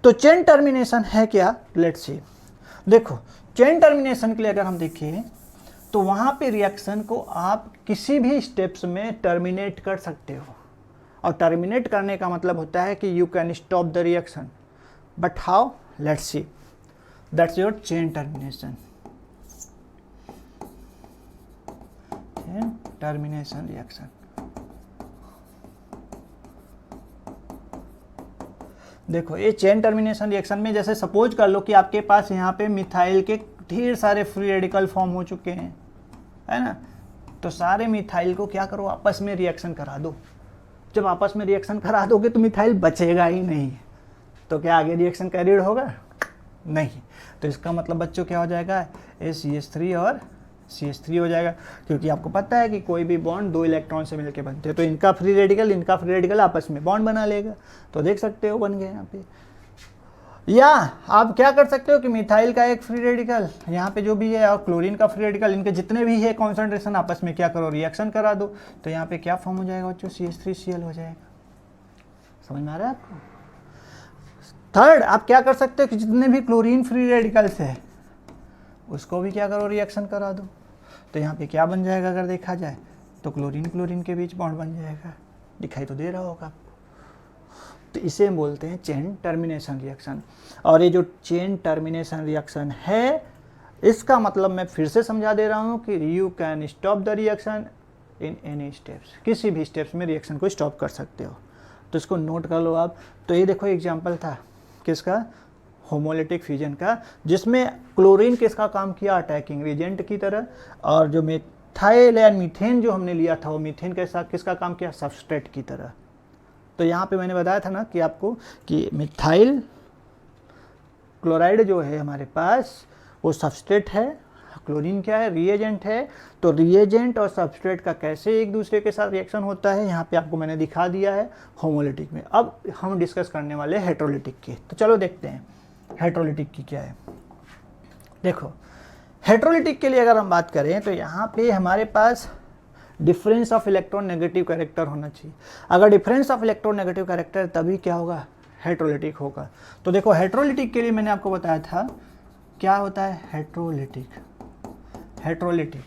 तो चेन टर्मिनेशन है क्या, लेट्स सी। देखो चेन टर्मिनेशन के लिए अगर हम देखें तो वहाँ पे रिएक्शन को आप किसी भी स्टेप्स में टर्मिनेट कर सकते हो, और टर्मिनेट करने का मतलब होता है कि you can stop the reaction, but how, let's see, that's your chain termination. Termination reaction, देखो ये चेन टर्मिनेशन रिएक्शन में जैसे सपोज कर लो कि आपके पास यहाँ पे मिथाइल के ढेर सारे फ्री रेडिकल फॉर्म हो चुके हैं, है ना। तो सारे मिथाइल को क्या करो, आपस में रिएक्शन करा दो। जब आपस में रिएक्शन करा दोगे तो मिथाइल बचेगा ही नहीं, तो क्या आगे रिएक्शन कैरिड होगा, नहीं। तो इसका मतलब बच्चों क्या हो जाएगा, CH3 और CH3 हो जाएगा, क्योंकि आपको पता है कि कोई भी बॉन्ड 2 इलेक्ट्रॉन से मिलकर बनते हैं, तो इनका फ्री रेडिकल आपस में बॉन्ड बना लेगा। तो देख सकते हो बन गए यहाँ पे। या आप क्या कर सकते हो कि मिथाइल का एक फ्री रेडिकल यहाँ पे जो भी है और क्लोरीन का फ्री रेडिकल, इनके जितने भी है कॉन्सेंट्रेशन आपस में क्या करो, रिएक्शन करा दो। तो यहाँ पे क्या फॉर्म हो जाएगा बच्चों, CH3Cl हो जाएगा। समझ में आ रहा है आपको। थर्ड, आप क्या कर सकते हो कि जितने भी क्लोरीन फ्री रेडिकल्स है उसको भी क्या करो, रिएक्शन करा दो। तो यहाँ पे क्या बन जाएगा, अगर देखा जाए तो क्लोरीन के बीच बॉन्ड बन जाएगा। दिखाई तो दे रहा होगा आपको। तो इसे हम बोलते हैं चेन टर्मिनेशन रिएक्शन। और ये जो चेन टर्मिनेशन रिएक्शन है, इसका मतलब मैं फिर से समझा दे रहा हूँ कि you can stop the reaction in any steps, किसी भी स्टेप्स में रिएक्शन को स्टॉप कर सकते हो। तो इसको नोट कर लो आप। तो ये देखो एग्जाम्पल था किसका, होमोलिटिक फ्यूजन का, जिसमें क्लोरीन किसका काम किया, अटैकिंग एजेंट की तरह, और जो मिथाइल या मीथेन जो हमने लिया था वो मीथेन के साथ किसका काम किया, सबस्ट्रेट की तरह। तो यहाँ पे मैंने बताया था ना कि आपको कि मिथाइल क्लोराइड जो है हमारे पास वो सबस्ट्रेट है, क्लोरीन क्या है, रिएजेंट है। तो रिएजेंट और सबस्ट्रेट का कैसे एक दूसरे के साथ रिएक्शन होता है यहाँ पे आपको मैंने दिखा दिया है होमोलिटिक में। अब हम डिस्कस करने वाले हैं हेट्रोलिटिक की। तो चलो देखते हैं हेट्रोलिटिक की क्या है। देखो हेट्रोलिटिक के लिए अगर हम बात करें तो यहाँ पे हमारे पास difference of electron negative character होना चाहिए। अगर difference of electron negative character, तभी क्या होगा, हेट्रोलिटिक होगा। तो देखो हेट्रोलिटिक के लिए मैंने आपको बताया था क्या होता है, हेट्रोलिटिक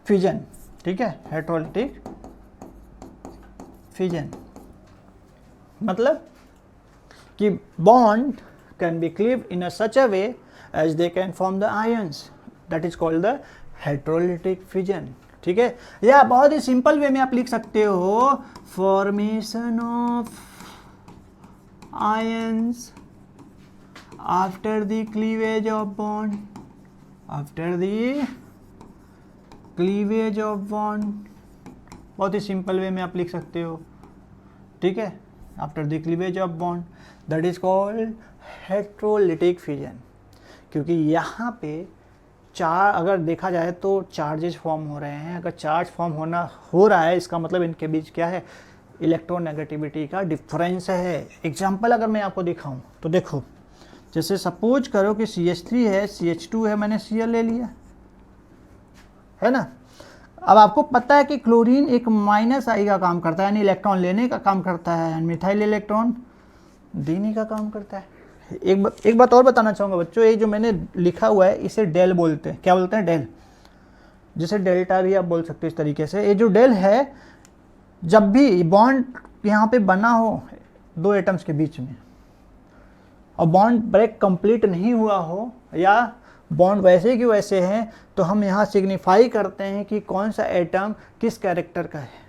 फ्यूजन, ठीक है। हेट्रोलिटिक फ्यूजन मतलब कि bond can be cleaved in such a way as they can form the ions, that is called the heterolytic fusion, ठीक है। या बहुत ही सिंपल वे में आप लिख सकते हो, formation of ions after the cleavage of bond, after the cleavage of bond, बहुत ही सिंपल वे में आप लिख सकते हो, ठीक है। After the cleavage of bond, that is called heterolytic fusion. क्योंकि यहाँ पे अगर देखा जाए तो चार्जेस फॉर्म हो रहे हैं। अगर चार्ज फॉर्म हो रहा है, इसका मतलब इनके बीच क्या है, इलेक्ट्रोनेगेटिविटी का डिफरेंस है। एग्जांपल अगर मैं आपको दिखाऊं तो देखो, जैसे सपोज करो कि CH3 है, CH2 है, मैंने Cl ले लिया, है ना। अब आपको पता है कि क्लोरीन एक -I का काम करता है, यानी इलेक्ट्रॉन लेने का काम करता है, मिथाइल इलेक्ट्रॉन देने का काम करता है। एक बात और बताना चाहूँगा बच्चों, ये जो मैंने लिखा हुआ है इसे डेल बोलते हैं। क्या बोलते हैं? डेल, जिसे डेल्टा भी आप बोल सकते हो इस तरीके से। ये जो डेल है, जब भी बॉन्ड यहाँ पे बना हो दो एटम्स के बीच में और बॉन्ड ब्रेक कंप्लीट नहीं हुआ हो, या बॉन्ड वैसे कि वैसे हैं, तो हम यहाँ सिग्निफाई करते हैं कि कौन सा एटम किस कैरेक्टर का है।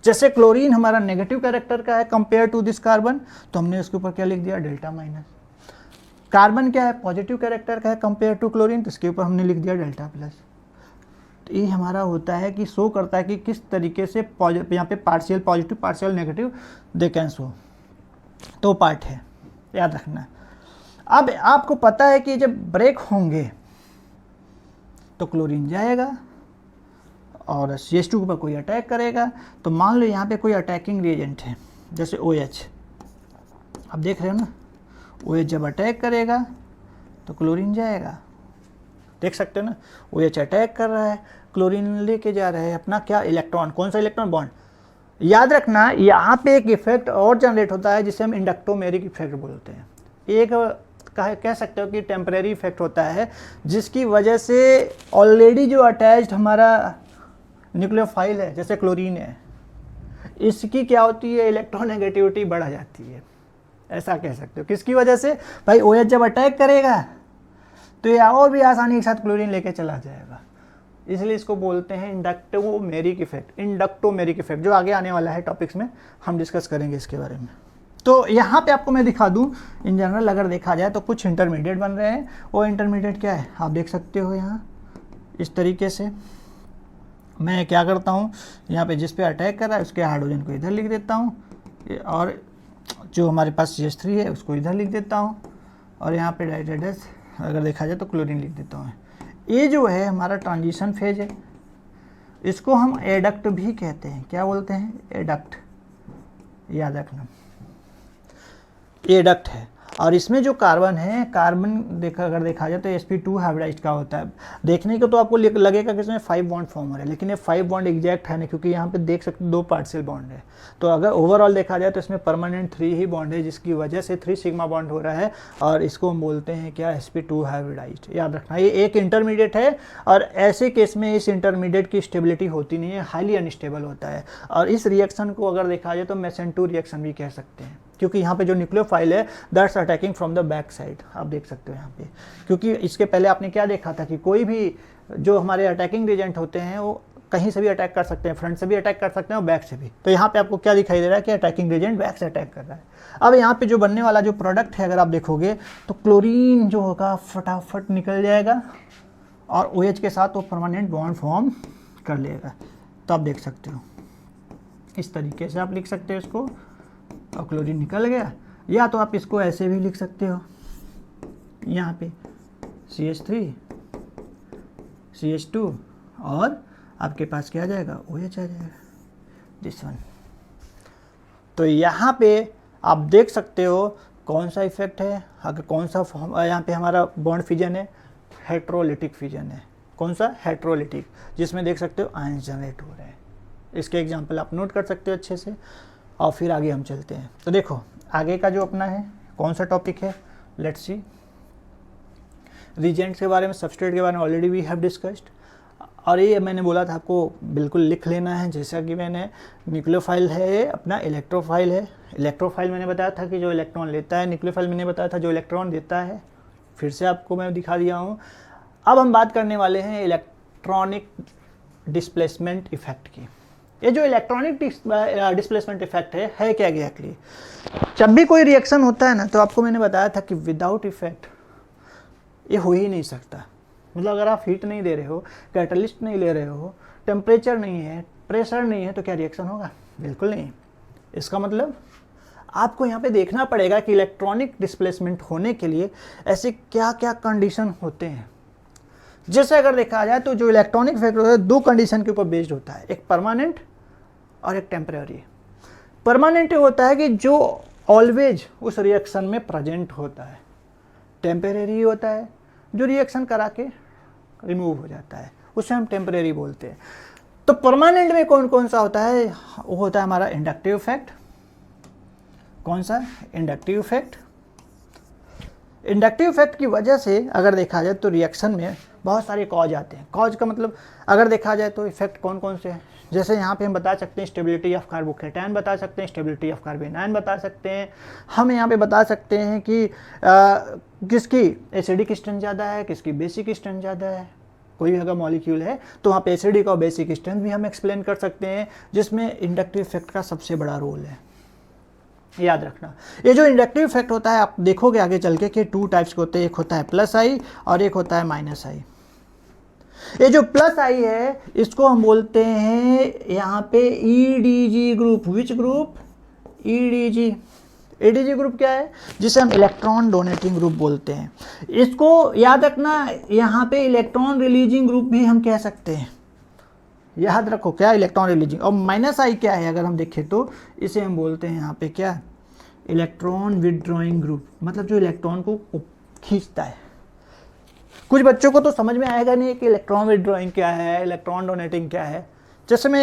जैसे क्लोरीन हमारा नेगेटिव कैरेक्टर का है कंपेयर टू दिस कार्बन, तो हमने उसके ऊपर क्या लिख दिया? Delta minus. कार्बन क्या है? पॉजिटिव कैरेक्टर का है कंपेयर टू क्लोरीन, तो इसके ऊपर हमने लिख दिया डेल्टा प्लस। तो ये हमारा होता है कि शो करता है कि किस तरीके से यहाँ पे partial positive partial negative they can show. तो पार्ट है, याद रखना। अब आपको पता है कि जब ब्रेक होंगे तो क्लोरीन जाएगा और CH2 के ऊपर कोई अटैक करेगा। तो मान लो यहाँ पे कोई अटैकिंग रिएजेंट है, जैसे OH। आप देख रहे हो ना, OH जब अटैक करेगा तो क्लोरीन जाएगा। देख सकते हो ना, OH अटैक कर रहा है, क्लोरीन लेके जा रहा है अपना क्या? इलेक्ट्रॉन। कौन सा इलेक्ट्रॉन? बॉन्ड। याद रखना, यहाँ पे एक इफेक्ट और जनरेट होता है जिसे हम इंडक्टोमेरिक इफेक्ट बोलते हैं। एक कह सकते हो कि टेम्परेरी इफेक्ट होता है, जिसकी वजह से ऑलरेडी जो अटैच्ड हमारा न्यूक्लियोफाइल है, जैसे क्लोरीन है, इसकी क्या होती है? इलेक्ट्रोनेगेटिविटी बढ़ जाती है। ऐसा कह सकते हो। किसकी वजह से? भाई OH जब अटैक करेगा तो ये और भी आसानी के साथ क्लोरीन लेके चला जाएगा। इसलिए इसको बोलते हैं इंडक्टोमेरिक इफेक्ट। इंडक्टोमेरिक इफेक्ट जो आगे आने वाला है टॉपिक्स में हम डिस्कस करेंगे इसके बारे में। तो यहाँ पे आपको मैं दिखा दूँ, इन जनरल अगर देखा जाए तो कुछ इंटरमीडिएट बन रहे हैं। वो इंटरमीडिएट क्या है आप देख सकते हो यहाँ इस तरीके से। मैं क्या करता हूँ, यहाँ पे जिस पे अटैक कर रहा है उसके हाइड्रोजन को इधर लिख देता हूँ, और जो हमारे पास CH3 है उसको इधर लिख देता हूँ, और यहाँ पे डाइडेडस अगर देखा जाए तो क्लोरीन लिख देता हूँ। ये जो है हमारा ट्रांजिशन फेज है, इसको हम एडक्ट भी कहते हैं। क्या बोलते हैं? एडक्ट। याद रखना, एडक्ट है। और इसमें जो कार्बन है, कार्बन अगर देखा जाए तो sp2 हाइब्रिडाइज्ड का होता है। देखने को तो आपको लगेगा कि इसमें 5 बॉन्ड फॉर्म हो रहा है, लेकिन ये 5 बॉन्ड एग्जैक्ट है नहीं, क्योंकि यहाँ पे देख सकते 2 पार्शियल बॉन्ड है। तो अगर ओवरऑल देखा जाए तो इसमें परमानेंट 3 ही बॉन्ड है, जिसकी वजह से 3 सिग्मा बॉन्ड हो रहा है, और इसको हम बोलते हैं क्या? sp2 hybridised. याद रखना, ये एक इंटरमीडिएट है, और ऐसे केस में इस इंटरमीडिएट की स्टेबिलिटी होती नहीं है, हाईली अनस्टेबल होता है। और इस रिएक्शन को अगर देखा जाए तो मेसेंटू रिएक्शन भी कह सकते हैं, क्योंकि यहाँ पे जो न्यूक्लियोफाइल है that's attacking from the back side. आप देख सकते हो यहाँ पे, क्योंकि इसके पहले आपने क्या देखा था कि कोई भी जो हमारे अटैकिंग एजेंट होते हैं वो कहीं से भी अटैक कर सकते हैं, फ्रंट से भी अटैक कर सकते हैं और बैक से भी। तो यहाँ पे आपको क्या दिखाई दे रहा है कि अटैकिंग एजेंट बैक से अटैक कर रहा है। अब यहाँ पे जो बनने वाला जो प्रोडक्ट है अगर आप देखोगे तो क्लोरीन जो होगा फटाफट निकल जाएगा, और OH के साथ वो परमानेंट बॉन्ड फॉर्म कर लेगा। तो आप देख सकते हो इस तरीके से आप लिख सकते हो इसको, और क्लोरीन निकल गया। या तो आप इसको ऐसे भी लिख सकते हो, यहाँ पे CH3 CH2 और आपके पास क्या आ जाएगा? OH आ जाएगा, दिस वन। तो यहाँ पे आप देख सकते हो कौन सा इफेक्ट है, अगर कौन सा यहाँ पे हमारा बॉन्ड फिजन है, हेट्रोलिटिक फिजन है। कौन सा? हेट्रोलिटिक, जिसमें देख सकते हो आयंस जनरेट हो रहे हैं। इसके एग्जांपल आप नोट कर सकते हो अच्छे से, और फिर आगे हम चलते हैं। तो देखो आगे का जो अपना है कौन सा टॉपिक है, लेट्स सी। रिजेंट्स के बारे में, सबस्ट्रेट के बारे में ऑलरेडी वी हैव डिस्कस्ड, और ये मैंने बोला था आपको बिल्कुल लिख लेना है। जैसा कि मैंने न्यूक्लियोफाइल है अपना, इलेक्ट्रोफाइल है। इलेक्ट्रोफाइल मैंने बताया था कि जो इलेक्ट्रॉन लेता है, न्यूक्लियोफाइल मैंने बताया था जो इलेक्ट्रॉन देता है। फिर से आपको मैं दिखा दिया हूँ। अब हम बात करने वाले हैं इलेक्ट्रॉनिक डिस्प्लेसमेंट इफेक्ट की। ये जो इलेक्ट्रॉनिक डिस्प्लेसमेंट इफेक्ट है क्या एग्जैक्टली? जब भी कोई रिएक्शन होता है ना, तो आपको मैंने बताया था कि विदाउट इफेक्ट ये हो ही नहीं सकता। मतलब अगर आप हीट नहीं दे रहे हो, कैटलिस्ट नहीं ले रहे हो, टेम्परेचर नहीं है, प्रेशर नहीं है, तो क्या रिएक्शन होगा? बिल्कुल नहीं। इसका मतलब आपको यहाँ पे देखना पड़ेगा कि इलेक्ट्रॉनिक डिस्प्लेसमेंट होने के लिए ऐसे क्या क्या कंडीशन होते हैं। जैसे अगर देखा जाए तो जो इलेक्ट्रॉनिक इफेक्ट होता है दो कंडीशन के ऊपर बेस्ड होता है, एक परमानेंट और एक टेम्परेरी। परमानेंट होता है कि जो ऑलवेज उस रिएक्शन में प्रेजेंट होता है, टेम्परेरी होता है जो रिएक्शन करा के रिमूव हो जाता है, उसे हम टेम्परेरी बोलते हैं। तो परमानेंट में कौन कौन सा होता है, वो होता है हमारा इंडक्टिव इफेक्ट। कौन सा? Inductive effect. इंडक्टिव इफेक्ट की वजह से अगर देखा जाए तो रिएक्शन में बहुत सारे कॉज आते हैं। कॉज का मतलब अगर देखा जाए तो इफेक्ट कौन कौन से हैं, जैसे यहाँ पे हम बता सकते हैं स्टेबिलिटी ऑफ कार्बोकेटायन बता सकते हैं, स्टेबिलिटी ऑफ कार्बेनायन बता सकते हैं। हम यहाँ पे बता सकते हैं कि किसकी एसिडिक स्ट्रेंथ ज़्यादा है, किसकी बेसिक स्ट्रेंथ ज़्यादा है। कोई भी अगर मॉलिक्यूल है तो वहाँ पे एसिडिक और बेसिक स्ट्रेंथ भी हम एक्सप्लेन कर सकते हैं, जिसमें इंडक्टिव इफेक्ट का सबसे बड़ा रोल है। याद रखना, ये जो इंडक्टिव इफेक्ट होता है आप देखोगे आगे चल के कि टू टाइप्स के होते हैं, एक होता है प्लस आई और एक होता है माइनस आई। ये जो प्लस आई है इसको हम बोलते हैं यहाँ पे EDG group. Which group? EDG. EDG group क्या है? जिसे हम इलेक्ट्रॉन डोनेटिंग ग्रुप बोलते हैं। इसको याद रखना, यहाँ पे इलेक्ट्रॉन रिलीजिंग ग्रुप भी हम कह सकते हैं। याद रखो क्या? Electron releasing. और माइनस आई क्या है अगर हम देखें तो इसे हम बोलते हैं यहाँ पे क्या? इलेक्ट्रॉन विदड्रॉइंग ग्रुप, मतलब जो इलेक्ट्रॉन को खींचता है। कुछ बच्चों को तो समझ में आएगा नहीं कि इलेक्ट्रॉन विदड्रॉइंग क्या है, इलेक्ट्रॉन डोनेटिंग क्या है। जैसे मैं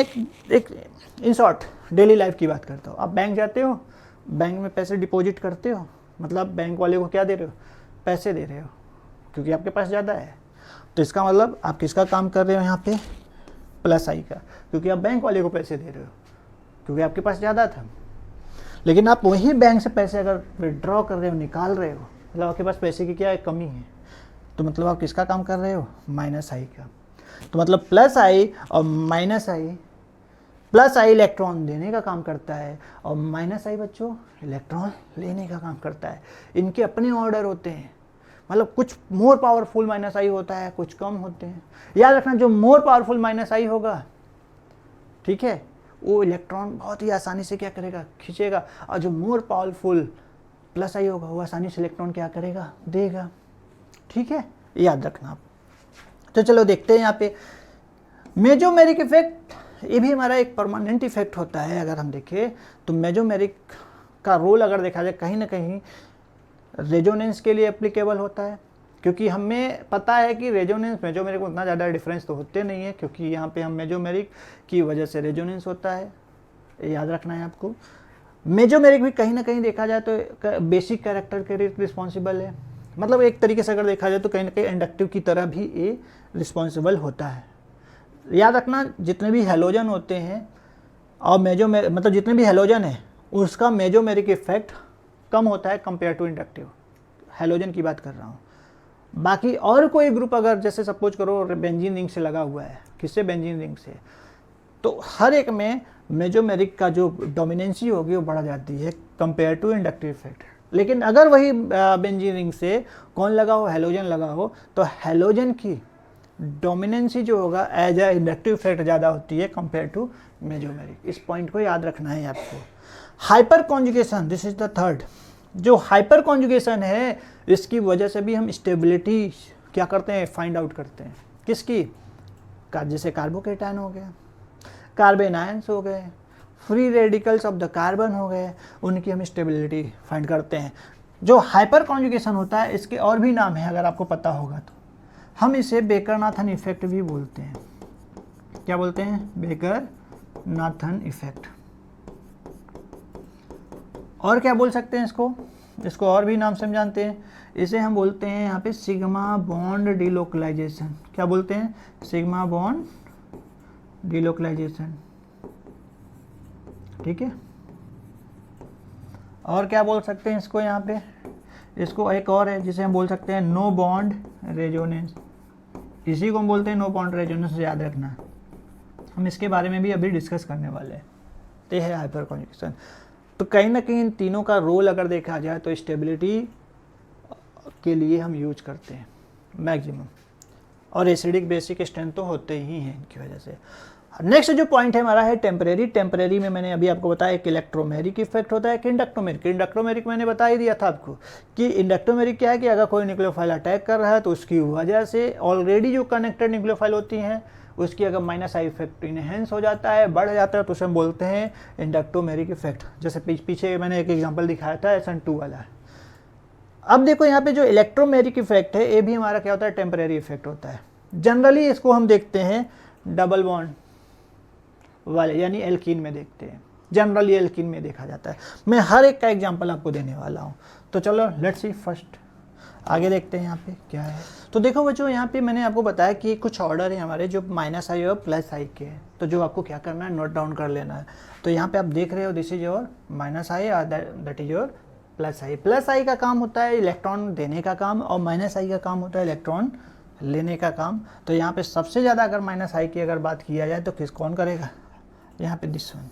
एक इन शॉर्ट डेली लाइफ की बात करता हूँ। आप बैंक जाते हो, बैंक में पैसे डिपॉजिट करते हो, मतलब बैंक वाले को क्या दे रहे हो? पैसे दे रहे हो, क्योंकि आपके पास ज़्यादा है। तो इसका मतलब आप किसका काम कर रहे हो यहाँ पे? प्लस आई का, क्योंकि आप बैंक वाले को पैसे दे रहे हो, क्योंकि आपके पास ज़्यादा था। लेकिन आप वही बैंक से पैसे अगर विड्रॉ कर रहे हो, निकाल रहे हो, मतलब आपके पास पैसे की क्या है? कमी है। तो मतलब आप किसका काम कर रहे हो? माइनस आई का। तो मतलब प्लस आई और माइनस आई, प्लस आई इलेक्ट्रॉन देने का काम करता है और माइनस आई बच्चों इलेक्ट्रॉन लेने का काम करता है। इनके अपने ऑर्डर होते हैं, मतलब कुछ मोर पावरफुल माइनस आई होता है, कुछ कम होते हैं। याद रखना, जो मोर पावरफुल माइनस आई होगा, ठीक है, वो इलेक्ट्रॉन बहुत ही आसानी से क्या करेगा? खींचेगा। और जो मोर पावरफुल प्लस आई होगा वो आसानी से इलेक्ट्रॉन क्या करेगा? देगा। ठीक है, याद रखना आप। तो चलो देखते हैं यहाँ पे मेजोमेरिक इफेक्ट। ये भी हमारा एक परमानेंट इफेक्ट होता है। अगर हम देखें तो मेजोमेरिक का रोल अगर देखा जाए कहीं ना कहीं रेजोनेंस के लिए एप्लीकेबल होता है, क्योंकि हमें पता है कि रेजोनेंस मेजोमेरिक में उतना ज़्यादा डिफरेंस तो होते नहीं है, क्योंकि यहाँ पे हम मेजोमेरिक की वजह से रेजोनेंस होता है। याद रखना है आपको। मेजोमेरिक भी कहीं ना कहीं देखा जाए तो बेसिक कैरेक्टर के लिए रिस्पॉन्सिबल है, मतलब एक तरीके से अगर देखा जाए तो कहीं ना कहीं इंडक्टिव की तरह भी ये रिस्पॉन्सिबल होता है। याद रखना, जितने भी हेलोजन होते हैं और मतलब जितने भी हेलोजन है उसका मेजोमेरिक इफेक्ट कम होता है कंपेयर टू इंडक्टिव। हेलोजन की बात कर रहा हूँ। बाकी और कोई ग्रुप अगर जैसे सपोज करो बेंजीन रिंग से लगा हुआ है, किससे? बेंजीन रिंग से, तो हर एक में मेजोमेरिक का जो डोमिनेंसी होगी वो बढ़ जाती है कंपेयर टू इंडक्टिव इफेक्ट। लेकिन अगर वही बेंजीन रिंग से कौन लगा हो? हेलोजन लगा हो, तो हेलोजन की डोमिनेंसी जो होगा एज ए इंडक्टिव इफेक्ट ज़्यादा होती है कंपेयर टू मेजोमेरिक। इस पॉइंट को याद रखना है आपको। Hyper conjugation, this is the third. जो हाइपर कॉन्जुगेशन है इसकी वजह से भी हम स्टेबिलिटी क्या करते हैं? फाइंड आउट करते हैं। किसकी? जैसे कार्बोकेटायन हो गया, कार्बेनायंस हो गए, free radicals of the carbon हो गए, उनकी हम स्टेबिलिटी फाइंड करते हैं। जो हाइपर कॉन्जुगेशन होता है इसके और भी नाम है, अगर आपको पता होगा तो। हम इसे बेकर-नाथन इफेक्ट भी बोलते हैं। क्या बोलते हैं? Baker-Nathan effect. और क्या बोल सकते हैं इसको और भी नाम से हम जानते हैं। इसे हम बोलते हैं यहाँ पे सिग्मा बॉन्ड डिलोकलाइजेशन। क्या बोलते हैं? Sigma bond delocalisation. ठीक है। और क्या बोल सकते हैं इसको यहाँ पे? इसको एक और है जिसे हम बोल सकते हैं नो बॉन्ड रेजोनेंस। इसी को हम बोलते हैं नो बॉन्ड रेजोनेंस, याद रखना। हम इसके बारे में भी अभी डिस्कस करने वाले हैं। तो है हाइपर कॉन्जुगेशन। तो कहीं ना कहीं इन तीनों का रोल अगर देखा जाए तो स्टेबिलिटी के लिए हम यूज करते हैं मैक्सिमम। और एसिडिक बेसिक स्ट्रेंथ तो होते ही हैं इनकी वजह से। नेक्स्ट जो पॉइंट है हमारा है टेम्परेरी। टेम्परेरी में मैंने अभी आपको बताया कि इलेक्ट्रोमेरिक इफेक्ट होता है कि इंडक्टोमेरिक। इंडक्टोमेरिक मैंने बता ही दिया था आपको कि इंडक्टोमेरिक क्या है कि अगर कोई न्यूक्लियोफाइल अटैक कर रहा है तो उसकी वजह से ऑलरेडी जो कनेक्टेड न्यूक्लियोफाइल होती हैं उसकी अगर माइनस आई इफेक्ट इनहेंस हो जाता है, बढ़ जाता है, तो उसे हम बोलते हैं इंडक्टोमेरिक इफेक्ट। जैसे पीछे मैंने एक एग्जाम्पल दिखाया था SN2 वाला। अब देखो यहाँ पे जो इलेक्ट्रोमेरिक इफेक्ट है ये भी हमारा क्या होता है, टेम्परेरी इफेक्ट होता है। जनरली इसको हम देखते हैं डबल बॉन्ड वाले यानी एल्कीन में देखते हैं, जनरली एल्कीन में देखा जाता है। मैं हर एक का एग्जांपल आपको देने वाला हूँ। तो चलो लेट्स सी फर्स्ट आगे देखते हैं यहाँ पे क्या है। तो देखो बच्चों यहाँ पे मैंने आपको बताया कि कुछ ऑर्डर है हमारे जो माइनस आई और प्लस आई के हैं। तो जो आपको क्या करना है, नोट डाउन कर लेना है। तो यहाँ पे आप देख रहे हो this is your minus I और that is your plus I. Plus I का काम होता है इलेक्ट्रॉन देने का काम और माइनस आई का काम होता है इलेक्ट्रॉन लेने का काम। तो यहाँ पे सबसे ज़्यादा अगर माइनस आई की अगर बात किया जाए तो कौन करेगा, यहाँ पे दिस वन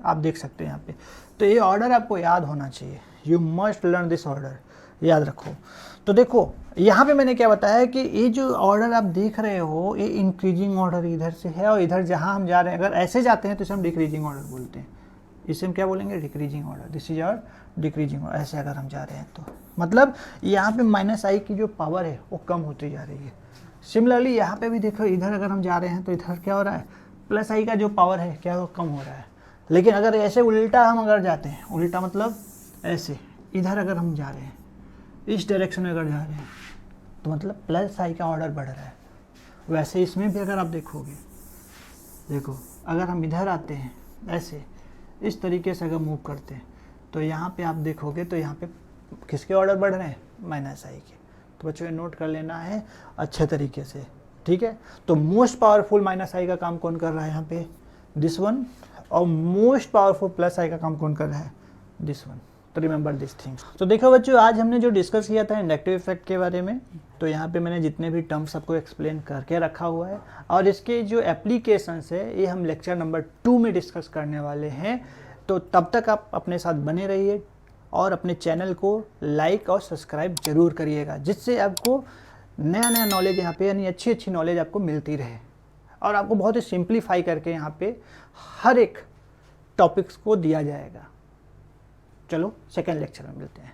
आप देख सकते हैं यहाँ पे। तो ये ऑर्डर आपको याद होना चाहिए, you must learn this order, याद रखो। तो देखो यहाँ पे मैंने क्या बताया कि ये जो ऑर्डर आप देख रहे हो ये इंक्रीजिंग ऑर्डर इधर से है और इधर जहाँ हम जा रहे हैं अगर ऐसे जाते हैं तो इसे हम डिक्रीजिंग ऑर्डर बोलते हैं। इसे हम क्या बोलेंगे, decreasing order. This is our decreasing order. ऐसे अगर हम जा रहे हैं तो मतलब यहाँ पे माइनस आई की जो पावर है वो कम होती जा रही है। सिमिलरली यहाँ पे भी देखो इधर अगर हम जा रहे हैं तो इधर क्या हो रहा है, प्लस आई का जो पावर है क्या वो कम हो रहा है। लेकिन अगर ऐसे उल्टा हम अगर जाते हैं, उल्टा मतलब ऐसे इधर अगर हम जा रहे हैं, इस डायरेक्शन में अगर जा रहे हैं तो मतलब प्लस आई का ऑर्डर बढ़ रहा है। वैसे इसमें भी अगर आप देखोगे, देखो अगर हम इधर आते हैं ऐसे इस तरीके से अगर मूव करते हैं तो यहाँ पे आप देखोगे तो यहाँ पे किसके ऑर्डर बढ़ रहे हैं, माइनस आई के। तो बच्चों नोट कर लेना है अच्छे तरीके से, ठीक है। तो मोस्ट पावरफुल माइनस आई का काम कौन कर रहा है यहाँ पे, दिस वन। और मोस्ट पावरफुल प्लस आई का काम कौन कर रहा है, दिस वन। तो रिमेंबर दिस थिंग्स। तो देखो बच्चों आज हमने जो डिस्कस किया था इंडक्टिव इफेक्ट के बारे में, तो यहाँ पे मैंने जितने भी टर्म्स आपको एक्सप्लेन करके रखा हुआ है और इसके जो एप्लीकेशंस है ये हम लेक्चर नंबर 2 में डिस्कस करने वाले हैं। तो तब तक आप अपने साथ बने रहिए और अपने चैनल को लाइक और सब्सक्राइब जरूर करिएगा, जिससे आपको नया नया नॉलेज यहाँ पे यानी अच्छी अच्छी नॉलेज आपको मिलती रहे और आपको बहुत ही सिंप्लीफाई करके यहाँ पे हर एक टॉपिक्स को दिया जाएगा। चलो सेकेंड लेक्चर में मिलते हैं।